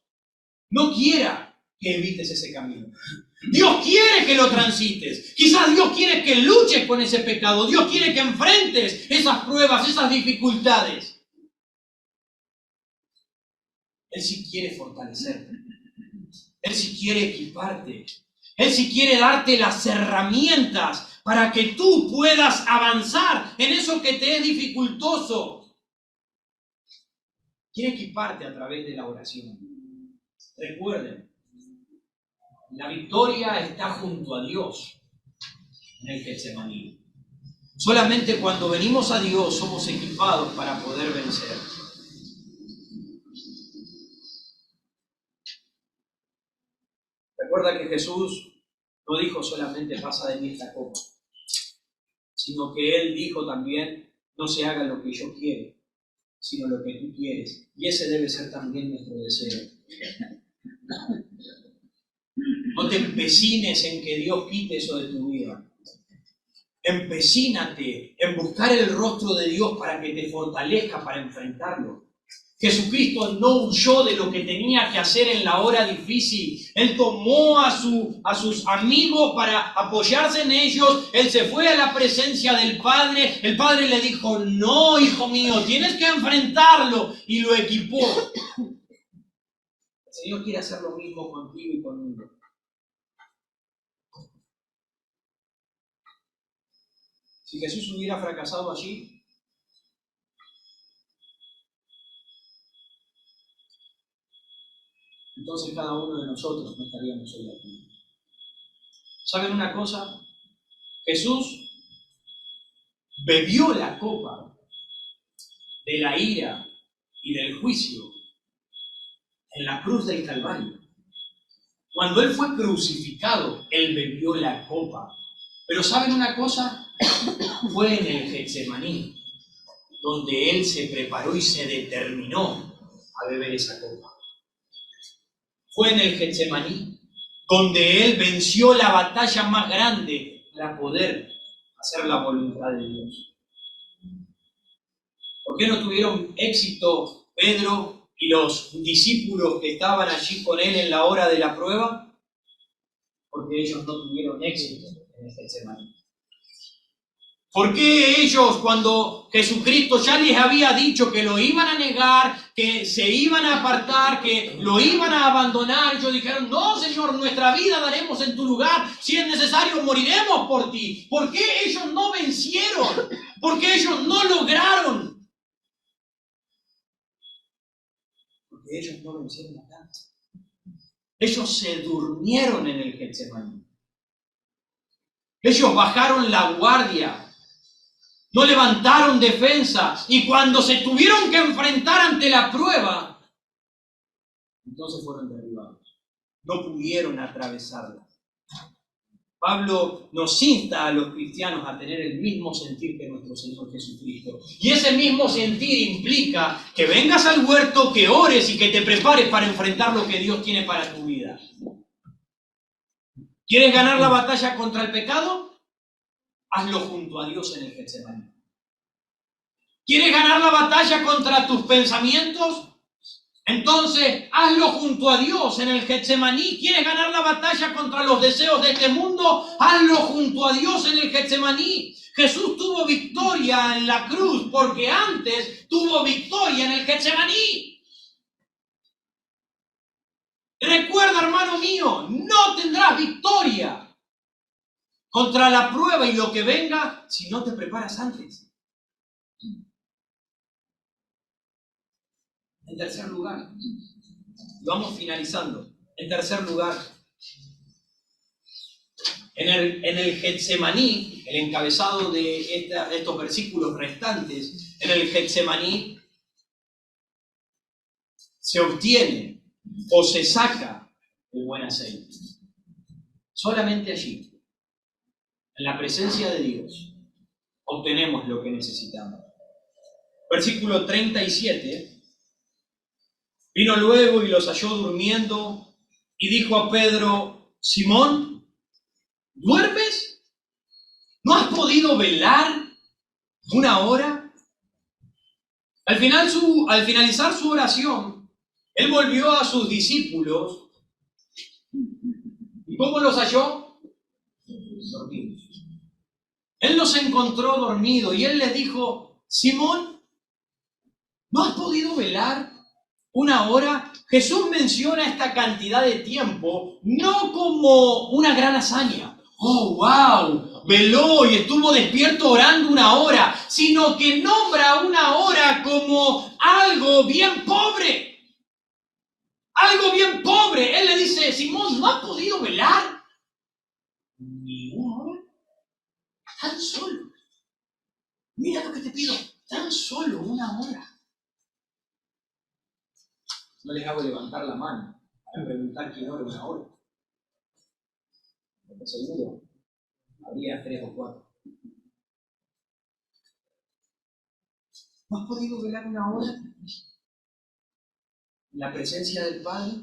no quiera que evites ese camino. Dios quiere que lo transites. Quizás Dios quiere que luches con ese pecado. Dios quiere que enfrentes esas pruebas, esas dificultades. Él sí quiere fortalecerte. Él sí quiere equiparte. Él sí quiere darte las herramientas para que tú puedas avanzar en eso que te es dificultoso. Quiere equiparte a través de la oración. Recuerden, la victoria está junto a Dios en el Getsemaní. Solamente cuando venimos a Dios somos equipados para poder vencer. Recuerda que Jesús no dijo solamente pasa de mí esta copa, sino que Él dijo también no se haga lo que yo quiero, sino lo que tú quieres. Y ese debe ser también nuestro deseo. No te empecines en que Dios quite eso de tu vida. Empecínate en buscar el rostro de Dios para que te fortalezca para enfrentarlo. Jesucristo no huyó de lo que tenía que hacer en la hora difícil. Él tomó a sus amigos para apoyarse en ellos. Él se fue a la presencia del Padre. El Padre le dijo, no, hijo mío, tienes que enfrentarlo. Y lo equipó. El Señor quiere hacer lo mismo contigo y conmigo. Si Jesús hubiera fracasado allí, entonces cada uno de nosotros no estaríamos hoy aquí. ¿Saben una cosa? Jesús bebió la copa de la ira y del juicio en la cruz del Calvario. Cuando Él fue crucificado, Él bebió la copa. Pero ¿saben una cosa? Fue en el Getsemaní. donde él se preparó y se determinó a beber esa copa. Fue en el Getsemaní, donde él venció la batalla más grande para poder hacer la voluntad de Dios. ¿Por qué no tuvieron éxito Pedro y los discípulos que estaban allí con él en la hora de la prueba? Porque ellos no tuvieron éxito en el Getsemaní. ¿Por qué ellos, cuando Jesucristo ya les había dicho que lo iban a negar, que se iban a apartar, que lo iban a abandonar, ellos dijeron, no, Señor, nuestra vida daremos en tu lugar, si es necesario moriremos por ti? ¿Por qué ellos no vencieron? ¿Por qué ellos no lograron? Porque ellos no vencieron acá. Ellos se durmieron en el Getsemaní. Ellos bajaron la guardia. No levantaron defensa, y cuando se tuvieron que enfrentar ante la prueba, entonces fueron derribados. No pudieron atravesarla. Pablo nos insta a los cristianos a tener el mismo sentir que nuestro Señor Jesucristo. Y ese mismo sentir implica que vengas al huerto, que ores y que te prepares para enfrentar lo que Dios tiene para tu vida. ¿Quieres ganar la batalla contra el pecado? Hazlo junto a Dios en el Getsemaní. ¿Quieres ganar la batalla contra tus pensamientos? Entonces, hazlo junto a Dios en el Getsemaní. ¿Quieres ganar la batalla contra los deseos de este mundo? Hazlo junto a Dios en el Getsemaní. Jesús tuvo victoria en la cruz porque antes tuvo victoria en el Getsemaní. Recuerda, hermano mío, no tendrás victoria contra la prueba y lo que venga si no te preparas antes. En tercer lugar, vamos finalizando. En tercer lugar, en el Getsemaní, el encabezado de estos versículos restantes, en el Getsemaní se obtiene o se saca el buen aceite. Solamente allí, en la presencia de Dios, obtenemos lo que necesitamos. Versículo 37. Vino luego y los halló durmiendo y dijo a Pedro, Simón, ¿duermes? ¿No has podido velar una hora? Al finalizar su oración, él volvió a sus discípulos. ¿Y cómo los halló? Dormidos. Él los encontró dormidos y él les dijo, Simón, ¿no has podido velar una hora? Jesús menciona esta cantidad de tiempo no como una gran hazaña. Oh, wow, veló y estuvo despierto orando una hora, sino que nombra una hora como algo bien pobre. Algo bien pobre. Él le dice, Simón, ¿no has podido velar ni una hora? Tan solo. Mira lo que te pido, tan solo una hora. No les hago levantar la mano para preguntar quién ora una hora. Porque seguro habría 3 o 4. ¿No has podido velar una hora en la presencia del Padre?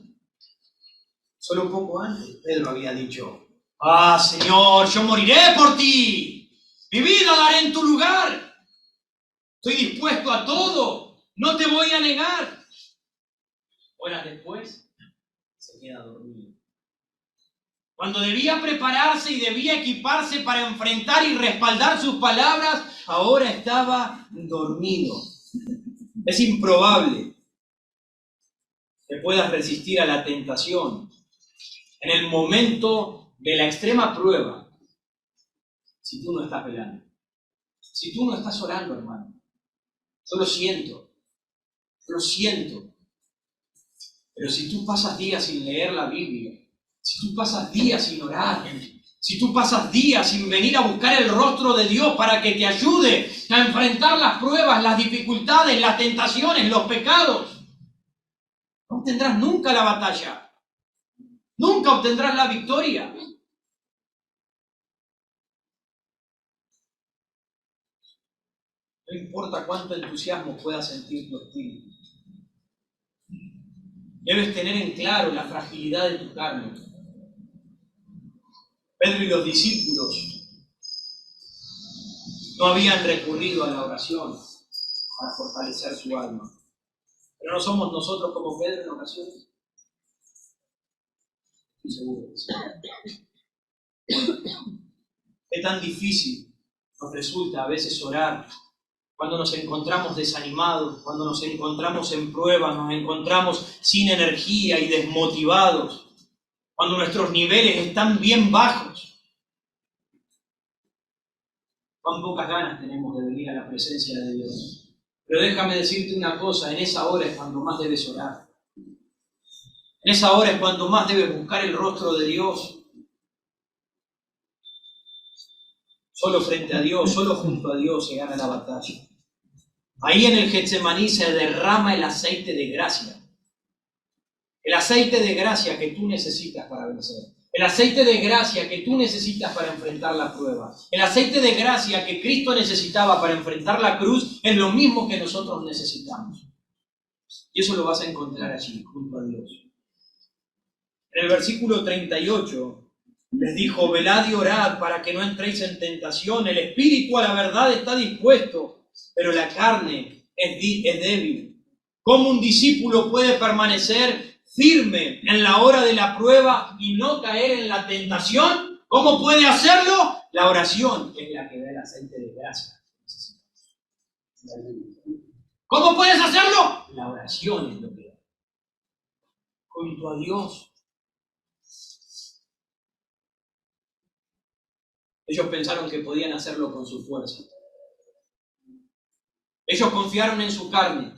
Solo un poco antes, Pedro había dicho, Señor, yo moriré por ti. Mi vida daré en tu lugar. Estoy dispuesto a todo. No te voy a negar. Horas después, se queda dormido. Cuando debía prepararse y debía equiparse para enfrentar y respaldar sus palabras, ahora estaba dormido. Es improbable que puedas resistir a la tentación en el momento de la extrema prueba si tú no estás velando. Si tú no estás orando, hermano. Yo lo siento. Pero si tú pasas días sin leer la Biblia, si tú pasas días sin orar, si tú pasas días sin venir a buscar el rostro de Dios para que te ayude a enfrentar las pruebas, las dificultades, las tentaciones, los pecados, no obtendrás nunca la batalla. Nunca obtendrás la victoria. No importa cuánto entusiasmo pueda sentir tu espíritu. Debes tener en claro la fragilidad de tu carne. Pedro y los discípulos no habían recurrido a la oración para fortalecer su alma. Pero no somos nosotros como Pedro en ocasiones. Estoy seguro que sí. Qué tan difícil nos resulta a veces orar cuando nos encontramos desanimados, cuando nos encontramos en pruebas, nos encontramos sin energía y desmotivados, cuando nuestros niveles están bien bajos. Cuán pocas ganas tenemos de venir a la presencia de Dios. Pero déjame decirte una cosa, en esa hora es cuando más debes orar. En esa hora es cuando más debes buscar el rostro de Dios. Solo frente a Dios, solo junto a Dios se gana la batalla. Ahí en el Getsemaní se derrama el aceite de gracia. El aceite de gracia que tú necesitas para vencer. El aceite de gracia que tú necesitas para enfrentar la prueba. El aceite de gracia que Cristo necesitaba para enfrentar la cruz es lo mismo que nosotros necesitamos. Y eso lo vas a encontrar allí, junto a Dios. En el versículo 38 les dijo: velad y orad para que no entréis en tentación. El espíritu a la verdad está dispuesto, pero la carne es débil. ¿Cómo un discípulo puede permanecer firme en la hora de la prueba y no caer en la tentación? ¿Cómo puede hacerlo? La oración es la que da el aceite de gracia. ¿Cómo puedes hacerlo? La oración es lo que da. Junto a Dios. Ellos pensaron que podían hacerlo con su fuerza. Ellos confiaron en su carne.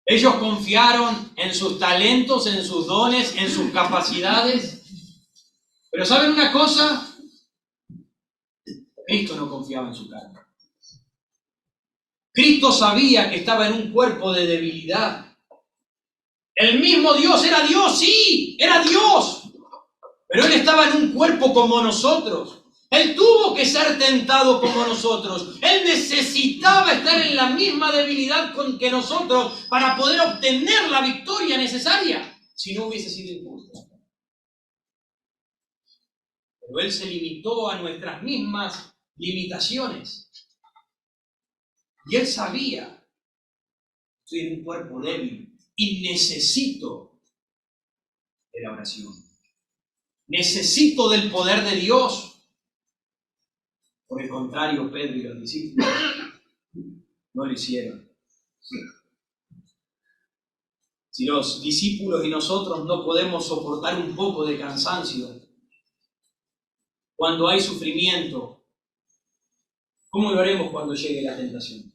Ellos confiaron en sus talentos, en sus dones, en sus capacidades. Pero ¿saben una cosa? Cristo no confiaba en su carne. Cristo sabía que estaba en un cuerpo de debilidad. El mismo Dios era Dios, sí, era Dios. Pero Él estaba en un cuerpo como nosotros. Él tuvo que ser tentado como nosotros. Él necesitaba estar en la misma debilidad que nosotros para poder obtener la victoria necesaria. Si no hubiese sido injusto. Pero Él se limitó a nuestras mismas limitaciones. Y Él sabía: estoy en un cuerpo débil y necesito de la oración. Necesito del poder de Dios. Por el contrario, Pedro y los discípulos no lo hicieron. Si los discípulos y nosotros no podemos soportar un poco de cansancio cuando hay sufrimiento, ¿cómo lo haremos cuando llegue la tentación?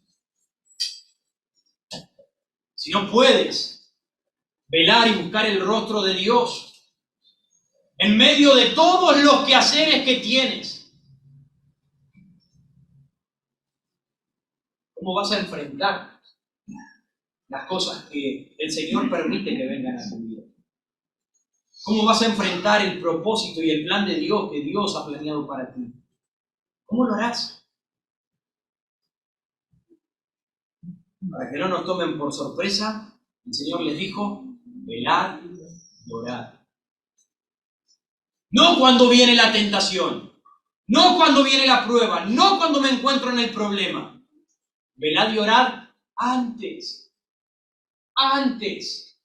Si no puedes velar y buscar el rostro de Dios en medio de todos los quehaceres que tienes, ¿cómo vas a enfrentar las cosas que el Señor permite que vengan a tu vida? ¿Cómo vas a enfrentar el propósito y el plan de Dios que Dios ha planeado para ti? ¿Cómo lo harás? Para que no nos tomen por sorpresa, el Señor les dijo: velad y orad. No cuando viene la tentación, no cuando viene la prueba, no cuando me encuentro en el problema. Velad y orad antes. Antes.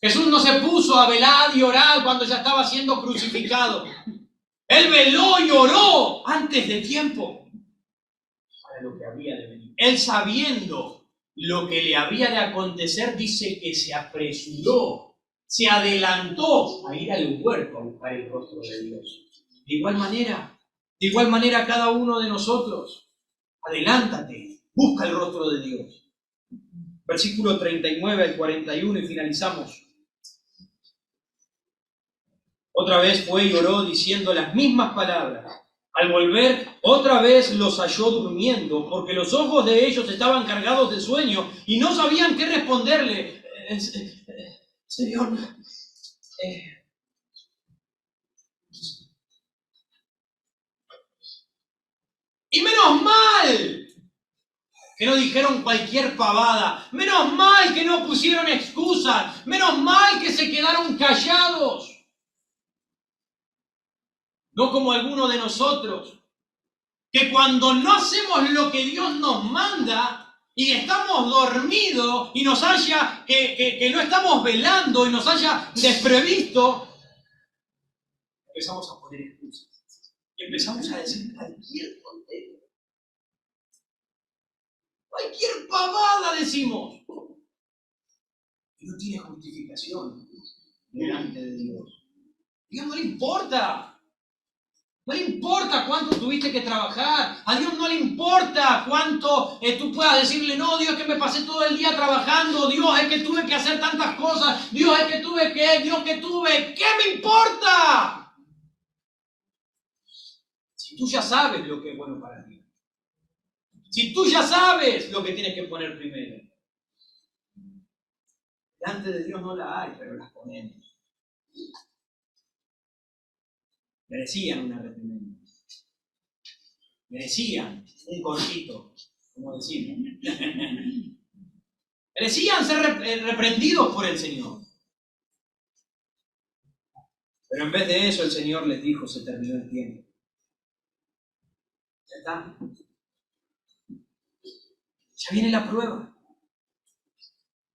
Jesús no se puso a velar y orar cuando ya estaba siendo crucificado. Él veló y oró antes de tiempo para lo que había de venir. Él, sabiendo lo que le había de acontecer, dice que se apresuró, se adelantó a ir al huerto a buscar el rostro de Dios. De igual manera cada uno de nosotros, adelántate, busca el rostro de Dios. Versículo 39 al 41 y finalizamos. Otra vez fue y oró diciendo las mismas palabras. Al volver, otra vez los halló durmiendo, porque los ojos de ellos estaban cargados de sueño y no sabían qué responderle. Señor, y menos mal que no dijeron cualquier pavada. Menos mal que no pusieron excusas. Menos mal que se quedaron callados. No como algunos de nosotros, que cuando no hacemos lo que Dios nos manda y estamos dormidos y nos haya, que no estamos velando y nos haya desprevisto, empezamos a poner excusas y empezamos a decir cualquier tontería. Cualquier pavada decimos. Y no tiene justificación delante de Dios. Dios no le importa. No le importa cuánto tuviste que trabajar. A Dios no le importa cuánto tú puedas decirle, no, Dios, es que me pasé todo el día trabajando. Dios, es que tuve que hacer tantas cosas. Dios, es que tuve que, Dios, que tuve. ¿Qué me importa? Si tú ya sabes lo que es bueno para ti. Si tú ya sabes lo que tienes que poner primero. Delante de Dios no la hay, pero las ponemos. Merecían una reprimenda. Merecían un cortito, como decimos. Merecían ser reprendidos por el Señor. Pero en vez de eso, el Señor les dijo, se terminó el tiempo. Ya está. Ya viene la prueba.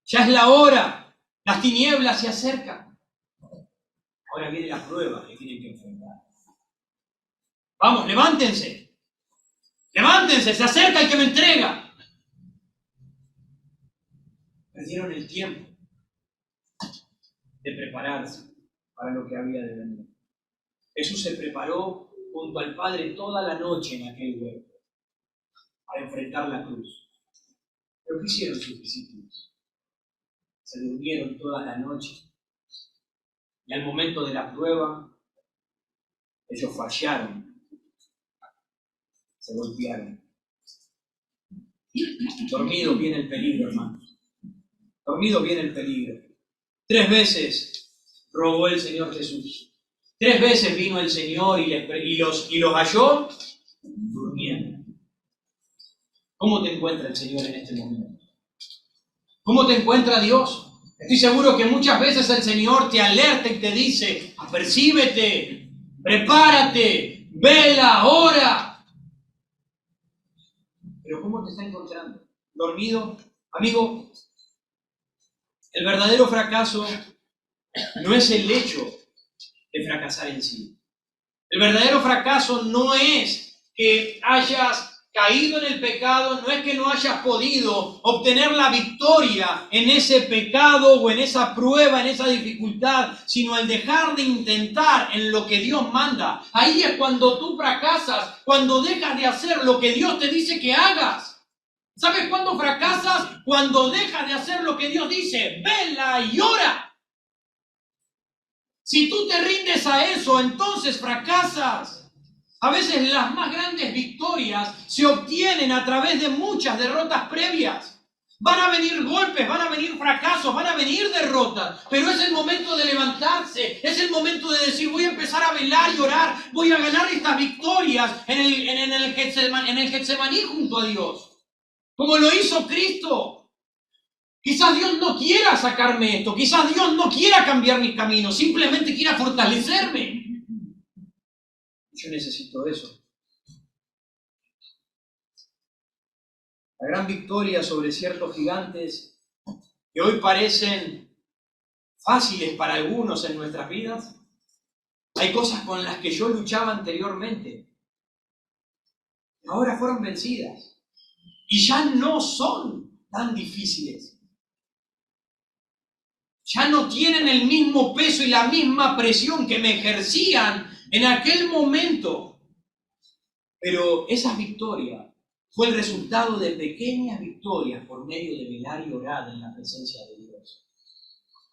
Ya es la hora. Las tinieblas se acercan. Ahora viene la prueba que tienen que enfrentar. Vamos, levántense. Levántense, se acerca el que me entrega. Perdieron el tiempo de prepararse para lo que había de venir. Jesús se preparó junto al Padre toda la noche en aquel huerto para enfrentar la cruz. ¿Pero qué hicieron sus discípulos? Se durmieron toda la noche y al momento de la prueba ellos fallaron. Se golpearon. Dormido viene el peligro, hermanos. Dormido viene el peligro. 3 veces robó el Señor Jesús. 3 veces vino el Señor y los halló durmiendo. ¿Cómo te encuentra el Señor en este momento? ¿Cómo te encuentra Dios? Estoy seguro que muchas veces el Señor te alerta y te dice, apercíbete, prepárate, vela, ora. Pero ¿cómo te está encontrando? ¿Dormido? Amigo, el verdadero fracaso no es el hecho de fracasar en sí. El verdadero fracaso no es que hayas caído en el pecado, no es que no hayas podido obtener la victoria en ese pecado o en esa prueba, en esa dificultad, sino el dejar de intentar en lo que Dios manda. Ahí es cuando tú fracasas, cuando dejas de hacer lo que Dios te dice que hagas. ¿Sabes cuándo fracasas? Cuando dejas de hacer lo que Dios dice, vela y ora. Si tú te rindes a eso, entonces fracasas. A veces las más grandes victorias se obtienen a través de muchas derrotas previas. Van a venir golpes, van a venir fracasos, van a venir derrotas, pero es el momento de levantarse, es el momento de decir, voy a empezar a velar y orar, voy a ganar estas victorias en el Getsemaní junto a Dios, como lo hizo Cristo. Quizás Dios no quiera sacarme esto, quizás Dios no quiera cambiar mis caminos, simplemente quiera fortalecerme. Yo necesito eso. La gran victoria sobre ciertos gigantes que hoy parecen fáciles para algunos en nuestras vidas, hay cosas con las que yo luchaba anteriormente. Ahora fueron vencidas y ya no son tan difíciles. Ya no tienen el mismo peso y la misma presión que me ejercían en aquel momento. Pero esa victoria fue el resultado de pequeñas victorias por medio de velar y orar en la presencia de Dios.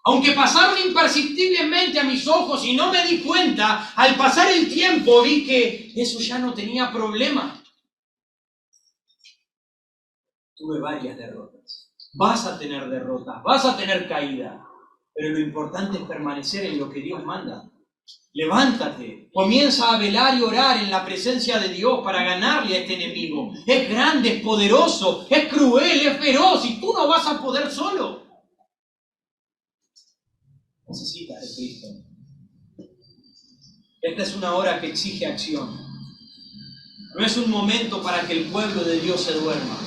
Aunque pasaron imperceptiblemente a mis ojos y no me di cuenta, al pasar el tiempo vi que eso ya no tenía problema. Tuve varias derrotas. Vas a tener derrotas, vas a tener caída. Pero lo importante es permanecer en lo que Dios manda. Levántate, comienza a velar y orar en la presencia de Dios para ganarle a este enemigo. Es grande, es poderoso, es cruel, es feroz y tú no vas a poder solo. Necesitas de Cristo. Esta es una hora que exige acción. No es un momento para que el pueblo de Dios se duerma.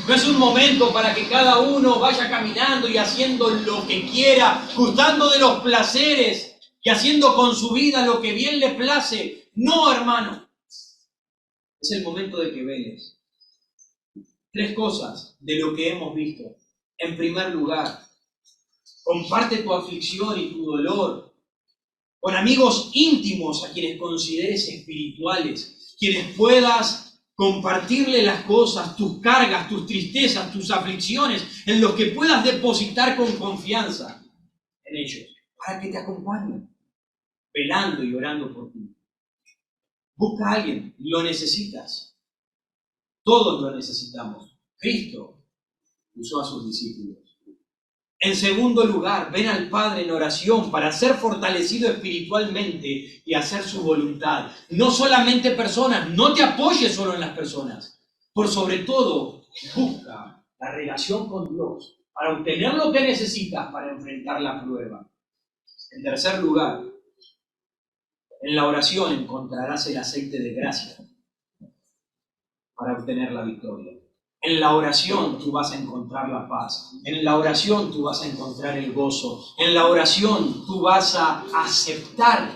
No es un momento para que cada uno vaya caminando y haciendo lo que quiera, gustando de los placeres y haciendo con su vida lo que bien le place. No, hermano. Es el momento de que veles. 3 cosas de lo que hemos visto. En primer lugar, comparte tu aflicción y tu dolor con amigos íntimos a quienes consideres espirituales, quienes puedas compartirle las cosas, tus cargas, tus tristezas, tus aflicciones, en los que puedas depositar con confianza en ellos, para que te acompañen, velando y orando por ti. Busca a alguien, lo necesitas. Todos lo necesitamos. Cristo usó a sus discípulos. En segundo lugar, ven al Padre en oración para ser fortalecido espiritualmente y hacer su voluntad. No solamente personas, no te apoyes solo en las personas. Por sobre todo, busca la relación con Dios para obtener lo que necesitas para enfrentar la prueba. En tercer lugar, en la oración encontrarás el aceite de gracia para obtener la victoria. En la oración tú vas a encontrar la paz. En la oración tú vas a encontrar el gozo. En la oración tú vas a aceptar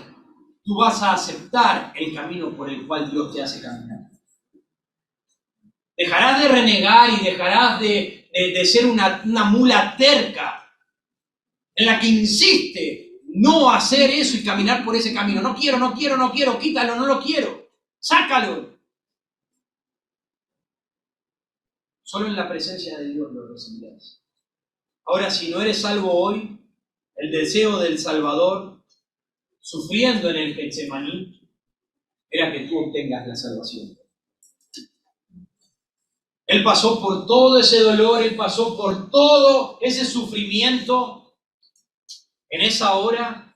el camino por el cual Dios te hace caminar. Dejarás de renegar y dejarás de ser una mula terca en la que insiste no hacer eso y caminar por ese camino. No quiero, quítalo, no lo quiero. Sácalo. Solo en la presencia de Dios lo recibirás. Ahora, si no eres salvo hoy, el deseo del Salvador, sufriendo en el Getsemaní, era que tú obtengas la salvación. Él pasó por todo ese dolor, Él pasó por todo ese sufrimiento en esa hora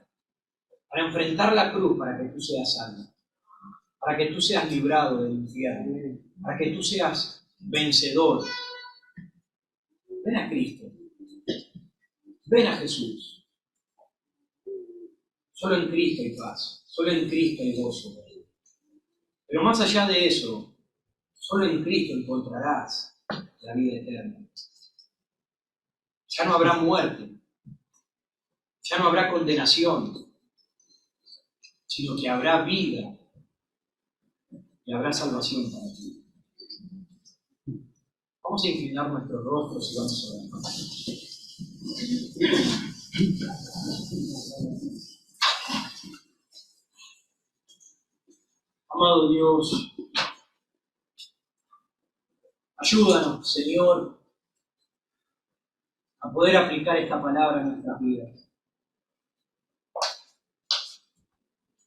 para enfrentar la cruz, para que tú seas salvo, para que tú seas librado del infierno, para que tú seas vencedor. Ven a Cristo. Ven a Jesús. Solo en Cristo hay paz. Solo en Cristo hay gozo. Pero más allá de eso, solo en Cristo encontrarás la vida eterna. Ya no habrá muerte. Ya no habrá condenación. Sino que habrá vida. Y habrá salvación para ti. Vamos a inclinar nuestros rostros y vamos a orar. Amado Dios, ayúdanos, Señor, a poder aplicar esta palabra en nuestras vidas.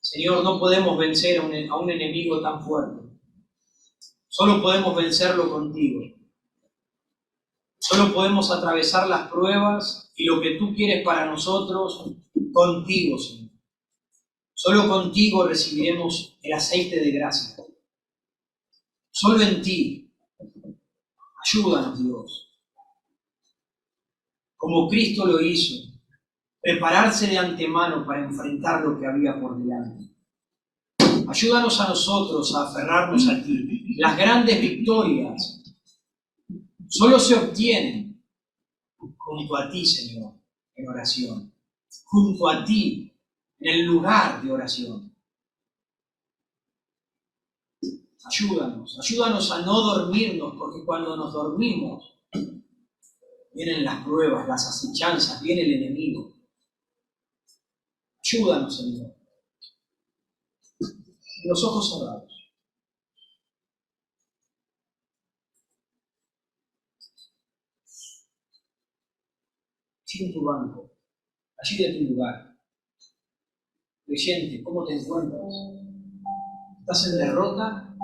Señor, no podemos vencer a un enemigo tan fuerte. Solo podemos vencerlo contigo. Solo podemos atravesar las pruebas y lo que tú quieres para nosotros contigo, Señor. Solo contigo recibiremos el aceite de gracia. Solo en ti. Ayúdanos, Dios. Como Cristo lo hizo, prepararse de antemano para enfrentar lo que había por delante. Ayúdanos a nosotros a aferrarnos a ti. Las grandes victorias solo se obtienen junto a ti, Señor, en oración. Junto a ti, en el lugar de oración. Ayúdanos a no dormirnos, porque cuando nos dormimos, vienen las pruebas, las acechanzas, viene el enemigo. Ayúdanos, Señor. Los ojos cerrados. Allí en tu banco, allí de tu lugar. Creyente, ¿cómo te encuentras? ¿Estás en derrota?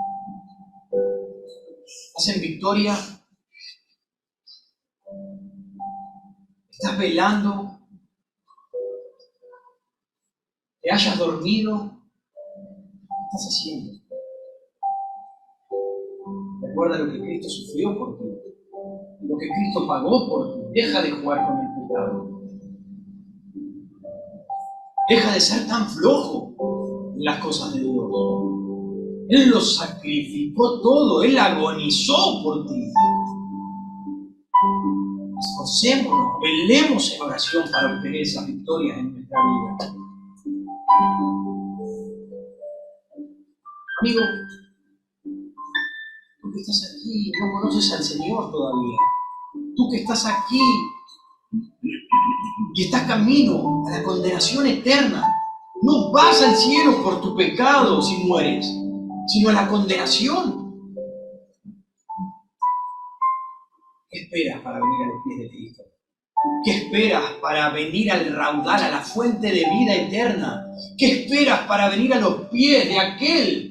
¿Estás en victoria? ¿Estás velando? que hayas dormido, ¿qué estás haciendo? Recuerda lo que Cristo sufrió por ti, lo que Cristo pagó por ti. Deja de jugar con el pecado. Deja de ser tan flojo en las cosas de Dios. Él lo sacrificó todo, Él agonizó por ti. Esforcémonos, velemos en oración para obtener esas victorias en nuestra vida. Amigo, tú que estás aquí no conoces al Señor todavía. Tú que estás aquí y estás camino a la condenación eterna. No vas al cielo por tu pecado si mueres, sino a la condenación. ¿Qué esperas para venir a los pies de Cristo? ¿Qué esperas para venir al raudal, a la fuente de vida eterna? ¿Qué esperas para venir a los pies de aquel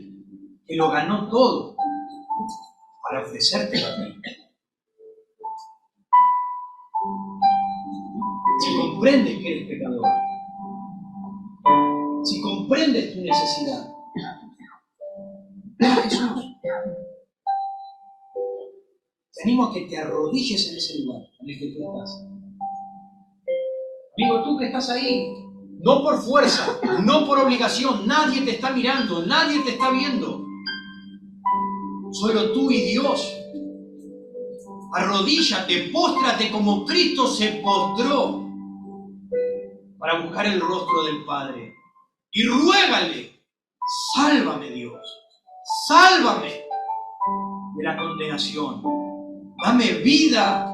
que lo ganó todo para ofrecerte a ti? Si comprendes que eres pecador, si comprendes tu necesidad, ven a Jesús. Te animo a que te arrodilles en ese lugar en el que tú estás. Amigo, tú que estás ahí, no por fuerza, no por obligación, nadie te está mirando, nadie te está viendo. Solo tú y Dios. Arrodíllate, póstrate como Cristo se postró para buscar el rostro del Padre. Y ruégale, sálvame Dios, sálvame de la condenación. Dame vida.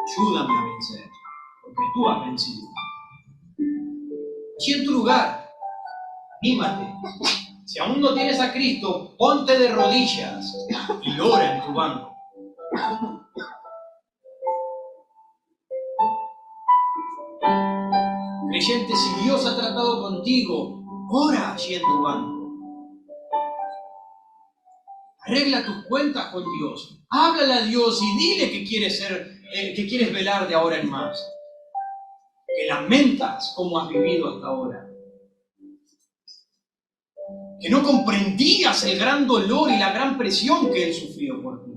Ayúdame a vencer, porque tú has vencido. Allí en tu lugar, anímate. Si aún no tienes a Cristo, ponte de rodillas y ora en tu banco. Creyente, si Dios ha tratado contigo, ora allí en tu banco. Arregla tus cuentas con Dios. Háblale a Dios y dile que quieres velar de ahora en más. Que lamentas cómo has vivido hasta ahora. Que no comprendías el gran dolor y la gran presión que Él sufrió por ti.